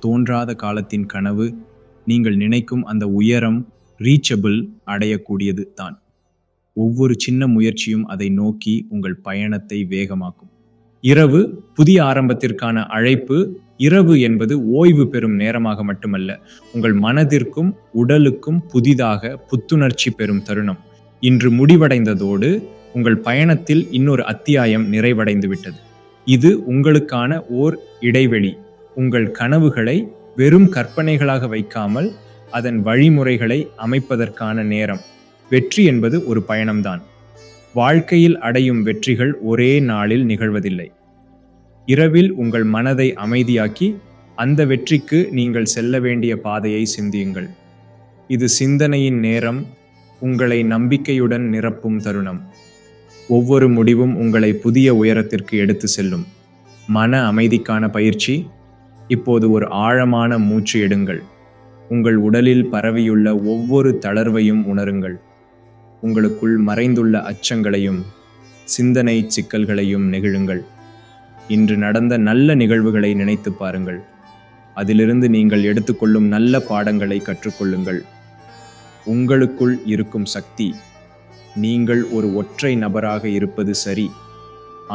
தோன்றாத காலத்தின் கனவு, நீங்கள் நினைக்கும் அந்த உயரம் ரீச்சபிள் அடையக்கூடியது தான். ஒவ்வொரு சின்ன முயற்சியும் அதை நோக்கி உங்கள் பயணத்தை வேகமாக்கும். இரவு புதிய ஆரம்பத்திற்கான அழைப்பு. இரவு என்பது ஓய்வு பெறும் நேரமாக மட்டுமல்ல, உங்கள் மனதிற்கும் உடலுக்கும் புதிதாக புத்துணர்ச்சி பெறும் தருணம். இன்று முடிவடைந்ததோடு உங்கள் பயணத்தில் இன்னொரு அத்தியாயம் நிறைவடைந்து விட்டது. இது உங்களுக்கான ஓர் இடைவெளி. உங்கள் கனவுகளை வெறும் கற்பனைகளாக வைக்காமல் அதன் வழிமுறைகளை அமைப்பதற்கான நேரம். வெற்றி என்பது ஒரு பயணம்தான். வாழ்க்கையில் அடையும் வெற்றிகள் ஒரே நாளில் நிகழ்வதில்லை. இரவில் உங்கள் மனதை அமைதியாக்கி அந்த வெற்றிக்கு நீங்கள் செல்ல வேண்டிய பாதையை சிந்தியுங்கள். இது சிந்தனையின் நேரம், உங்களை நம்பிக்கையுடன் நிரப்பும் தருணம். ஒவ்வொரு முடிவும் உங்களை புதிய உயரத்திற்கு எடுத்து செல்லும். மன அமைதிக்கான பயிற்சி. இப்போது ஒரு ஆழமான மூச்சு எடுங்கள். உங்கள் உடலில் பரவியுள்ள ஒவ்வொரு தளர்வையும் உணருங்கள். உங்களுக்குள் மறைந்துள்ள அச்சங்களையும் சிந்தனை சிக்கல்களையும் நெகிழுங்கள். இன்று நடந்த நல்ல நிகழ்வுகளை நினைத்து பாருங்கள். அதிலிருந்து நீங்கள் எடுத்துக்கொள்ளும் நல்ல பாடங்களை கற்றுக்கொள்ளுங்கள். உங்களுக்குள் இருக்கும் சக்தி. நீங்கள் ஒரு ஒற்றை நபராக இருப்பது சரி,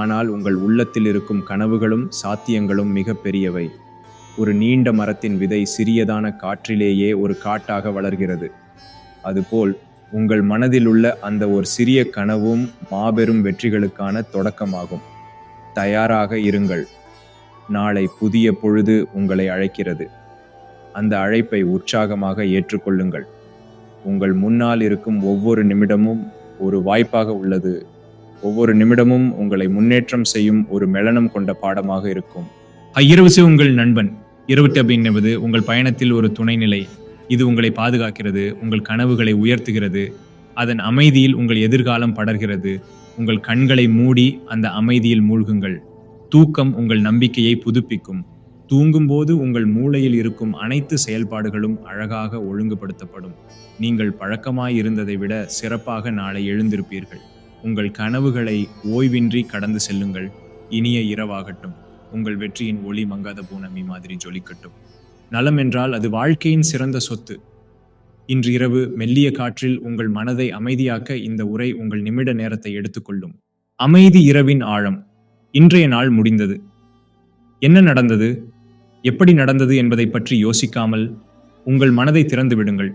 ஆனால் உங்கள் உள்ளத்தில் இருக்கும் கனவுகளும் சாத்தியங்களும் மிக பெரியவை. ஒரு நீண்ட மரத்தின் விதை சிறியதான காற்றிலேயே ஒரு காட்டாக வளர்கிறது. அதுபோல் உங்கள் மனதில் உள்ள அந்த ஒரு சிறிய கனவும் மாபெரும் வெற்றிகளுக்கான தொடக்கமாகும். தயாராக இருங்கள். நாளை புதிய பொழுது உங்களை அழைக்கிறது. அந்த அழைப்பை உற்சாகமாக ஏற்றுக்கொள்ளுங்கள். உங்கள் முன்னால் இருக்கும் ஒவ்வொரு நிமிடமும் ஒரு வாய்ப்பாக உள்ளது. ஒவ்வொரு நிமிடமும் உங்களை முன்னேற்றம் செய்யும் ஒரு மெலனம் கொண்ட பாடமாக இருக்கும். இரவு உங்கள் நண்பன். இரவு டப் என்பது உங்கள் பயணத்தில் ஒரு துணைநிலை. இது உங்களை பாதுகாக்கிறது, உங்கள் கனவுகளை உயர்த்துகிறது. அதன் அமைதியில் உங்கள் எதிர்காலம் படர்கிறது. உங்கள் கண்களை மூடி அந்த அமைதியில் மூழ்குங்கள். தூக்கம் உங்கள் நம்பிக்கையை புதுப்பிக்கும். தூங்கும்போது உங்கள் மூளையில் இருக்கும் அனைத்து செயல்பாடுகளும் அழகாக ஒழுங்குபடுத்தப்படும். நீங்கள் பழக்கமாயிருந்ததை விட சிறப்பாக நாளை எழுந்திருப்பீர்கள். உங்கள் கனவுகளை ஓய்வின்றி கடந்து செல்லுங்கள். இனிய இரவாகட்டும். உங்கள் வெற்றியின் ஒளி மங்காத பூனமி மாதிரி ஜொலிக்கட்டும். நலம் என்றால் அது வாழ்க்கையின் சிறந்த சொத்து. இன்று இரவு மெல்லிய காற்றில் உங்கள் மனதை அமைதியாக்க இந்த உரை உங்கள் நிமிட நேரத்தை எடுத்துக்கொள்ளும். அமைதி இரவின் ஆழம். இன்றைய நாள் முடிந்தது. என்ன நடந்தது, எப்படி நடந்தது என்பதை பற்றி யோசிக்காமல் உங்கள் மனதை திறந்து விடுங்கள்.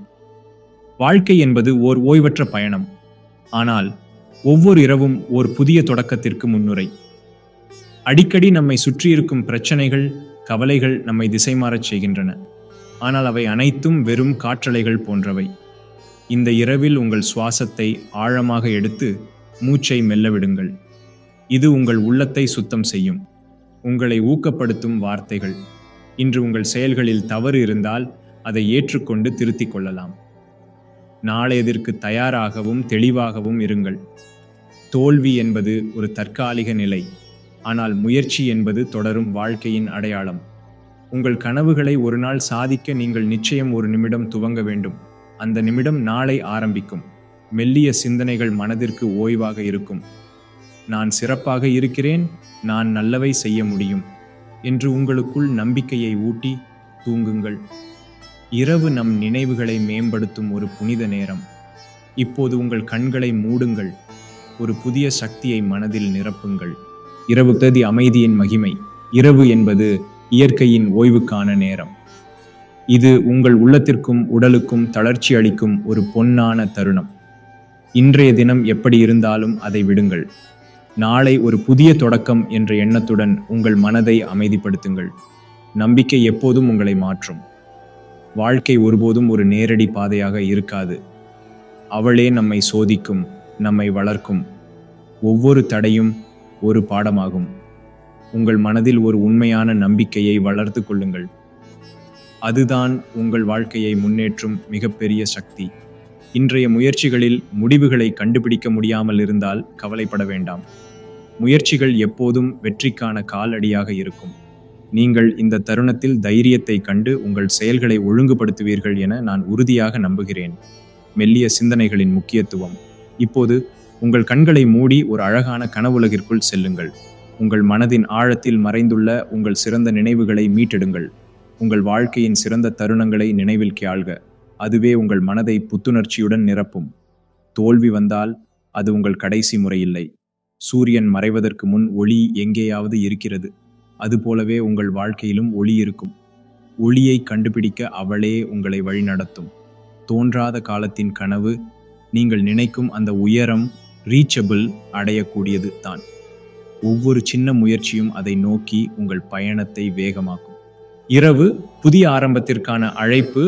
வாழ்க்கை என்பது ஓர் ஓய்வற்ற பயணம். ஆனால் ஒவ்வொரு இரவும் ஓர் புதிய தொடக்கத்திற்கு முன்னுரை. அடிக்கடி நம்மை சுற்றியிருக்கும் பிரச்சனைகள், கவலைகள் நம்மை திசை மாறச் செய்கின்றன. ஆனால் அவை அனைத்தும் வெறும் காற்றலைகள் போன்றவை. இந்த இரவில் உங்கள் சுவாசத்தை ஆழமாக எடுத்து மூச்சை மெல்ல விடுங்கள். இது உங்கள் உள்ளத்தை சுத்தம் செய்யும். உங்களை ஊக்கப்படுத்தும் வார்த்தைகள். இன்று உங்கள் செயல்களில் தவறு இருந்தால் அதை ஏற்றுக்கொண்டு திருத்திக் கொள்ளலாம். நாளையதற்கு தயாராகவும் தெளிவாகவும் இருங்கள். தோல்வி என்பது ஒரு தற்காலிக நிலை, ஆனால் முயற்சி என்பது தொடரும் வாழ்க்கையின் அடையாளம். உங்கள் கனவுகளை ஒரு நாள் சாதிக்க நீங்கள் நிச்சயம் ஒரு நிமிடம் துவங்க வேண்டும். அந்த நிமிடம் நாளை ஆரம்பிக்கும். மெல்லிய சிந்தனைகள் மனதிற்கு ஓய்வாக இருக்கும். நான் சிறப்பாக இருக்கிறேன், நான் நல்லவை செய்ய முடியும் என்று உங்களுக்குள் நம்பிக்கையை ஊட்டி தூங்குங்கள். இரவு நம் நினைவுகளை மேம்படுத்தும் ஒரு புனித நேரம். இப்போது உங்கள் கண்களை மூடுங்கள். ஒரு புதிய சக்தியை மனதில் நிரப்புங்கள். இரவு தேதி அமைதியின் மகிமை. இரவு என்பது இயற்கையின் ஓய்வுக்கான நேரம். இது உங்கள் உள்ளத்திற்கும் உடலுக்கும் தளர்ச்சி அளிக்கும் ஒரு பொன்னான தருணம். இன்றைய தினம் எப்படி இருந்தாலும் அதை விடுங்கள். நாளை ஒரு புதிய தொடக்கம் என்ற எண்ணத்துடன் உங்கள் மனதை அமைதிப்படுத்துங்கள். நம்பிக்கை எப்போதும் உங்களை மாற்றும். வாழ்க்கை ஒருபோதும் ஒரு நேரடி பாதையாக இருக்காது. அவளே நம்மை சோதிக்கும், நம்மை வளர்க்கும். ஒவ்வொரு தடையும் ஒரு பாடமாகும். உங்கள் மனதில் ஒரு உண்மையான நம்பிக்கையை வளர்த்து கொள்ளுங்கள். அதுதான் உங்கள் வாழ்க்கையை முன்னேற்றும் மிகப்பெரிய சக்தி. இன்றைய முயற்சிகளில் முடிவுகளை கண்டுபிடிக்க முடியாமல் இருந்தால் கவலைப்பட வேண்டாம். முயற்சிகள் எப்போதும் வெற்றிக்கான காலடியாக இருக்கும். நீங்கள் இந்த தருணத்தில் தைரியத்தை கண்டு உங்கள் செயல்களை ஒழுங்குபடுத்துவீர்கள் என நான் உறுதியாக நம்புகிறேன். மெல்லிய சிந்தனைகளின் முக்கியத்துவம். இப்போது உங்கள் கண்களை மூடி ஒரு அழகான கனவுலகிற்குள் செல்லுங்கள். உங்கள் மனதின் ஆழத்தில் மறைந்துள்ள உங்கள் சிறந்த நினைவுகளை மீட்டெடுங்கள். உங்கள் வாழ்க்கையின் சிறந்த தருணங்களை நினைவில் கேள்க. அதுவே உங்கள் மனதை புத்துணர்ச்சியுடன் நிரப்பும். தோல்வி வந்தால் அது உங்கள் கடைசி முறை இல்லை. சூரியன் மறைவதற்கு முன் ஒளி எங்கேயாவது இருக்கிறது. அதுபோலவே உங்கள் வாழ்க்கையிலும் ஒளி இருக்கும். ஒளியை கண்டுபிடிக்க அவளே உங்களை வழிநடத்தும். தோன்றாத காலத்தின் கனவு, நீங்கள் நினைக்கும் அந்த உயரம் ரீச்சபிள் அடையக்கூடியது தான். ஒவ்வொரு சின்ன முயற்சியும் அதை நோக்கி உங்கள் பயணத்தை வேகமாக்கும். இரவு புதிய ஆரம்பத்திற்கான அழைப்பு.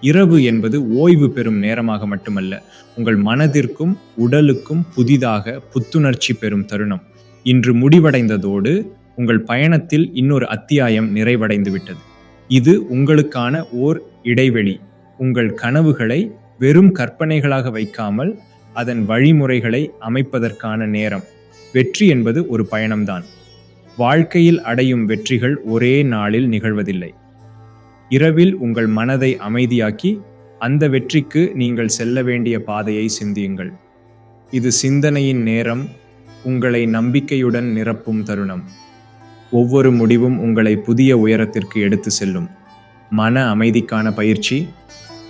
இரவு என்பது ஓய்வு பெறும் நேரமாக மட்டுமல்ல, உங்கள் மனதிற்கும் உடலுக்கும் புதிதாக புத்துணர்ச்சி பெறும் தருணம். இன்று முடிவடைந்ததோடு உங்கள் பயணத்தில் இன்னொரு அத்தியாயம் நிறைவடைந்து விட்டது. இது உங்களுக்கான ஓர் இடைவெளி. உங்கள் கனவுகளை வெறும் கற்பனைகளாக வைக்காமல் அதன் வழிமுறைகளை அமைப்பதற்கான நேரம். வெற்றி என்பது ஒரு பயணம்தான். வாழ்க்கையில் அடையும் வெற்றிகள் ஒரே நாளில் நிகழ்வதில்லை. இரவில் உங்கள் மனதை அமைதியாக்கி அந்த வெற்றிக்கு நீங்கள் செல்ல வேண்டிய பாதையை சிந்தியுங்கள். இது சிந்தனையின் நேரம், உங்களை நம்பிக்கையுடன் நிரப்பும் தருணம். ஒவ்வொரு முடிவும் உங்களை புதிய உயரத்திற்கு எடுத்து செல்லும். மன அமைதிக்கான பயிற்சி.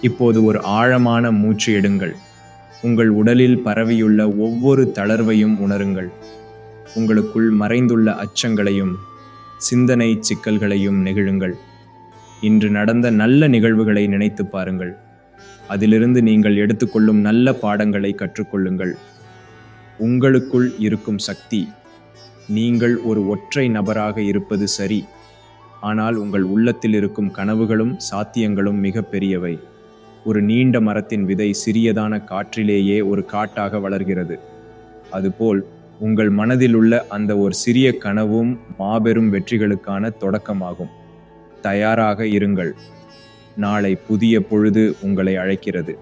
இப்போது ஒரு ஆழமான மூச்சு எடுங்கள். உங்கள் உடலில் பரவியுள்ள ஒவ்வொரு தளர்வையும் உணருங்கள். உங்களுக்குள் மறைந்துள்ள அச்சங்களையும் சிந்தனை சிக்கல்களையும் நெகிழுங்கள். இன்று நடந்த நல்ல நிகழ்வுகளை நினைத்து பாருங்கள். அதிலிருந்து நீங்கள் எடுத்துக்கொள்ளும் நல்ல பாடங்களை கற்றுக்கொள்ளுங்கள். உங்களுக்குள் இருக்கும் சக்தி. நீங்கள் ஒரு ஒற்றை நபராக இருப்பது சரி, ஆனால் உங்கள் உள்ளத்தில் இருக்கும் கனவுகளும் சாத்தியங்களும் மிக பெரியவை. ஒரு நீண்ட மரத்தின் விதை சிறியதான காற்றிலேயே ஒரு காட்டாக வளர்கிறது. அதுபோல் உங்கள் மனதில் உள்ள அந்த ஒரு சிறிய கனவும் மாபெரும் வெற்றிகளுக்கான தொடக்கமாகும். தயாராக இருங்கள். நாளை புதிய பொழுது உங்களை அழைக்கிறது.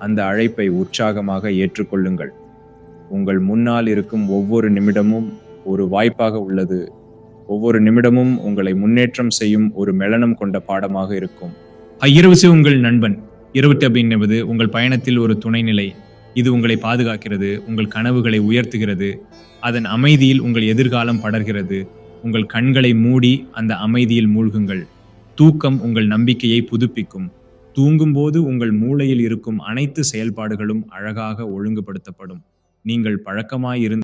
அந்த அழைப்பை உற்சாகமாக ஏற்றுக்கொள்ளுங்கள். உங்கள் முன்னால் இருக்கும் ஒவ்வொரு நிமிடமும் ஒரு வாய்ப்பாக உள்ளது. ஒவ்வொரு நிமிடமும் உங்களை முன்னேற்றம் செய்யும் ஒரு மெலனம் கொண்ட பாடமாக இருக்கும். இரவு உங்கள் நண்பன். இரவு என்பது உங்கள் பயணத்தில் ஒரு துணைநிலை. இது உங்களை பாதுகாக்கிறது, உங்கள் கனவுகளை உயர்த்துகிறது. அதன் அமைதியில் உங்கள் எதிர்காலம் படர்கிறது. உங்கள் கண்களை மூடி அந்த அமைதியில் மூழ்குங்கள். தூக்கம் உங்கள் நம்பிக்கையை புதுப்பிக்கும். தூங்கும்போது உங்கள் மூளையில் இருக்கும் அனைத்து செயல்பாடுகளும் அழகாக ஒழுங்குபடுத்தப்படும். நீங்கள் பழக்கமாயிருந்த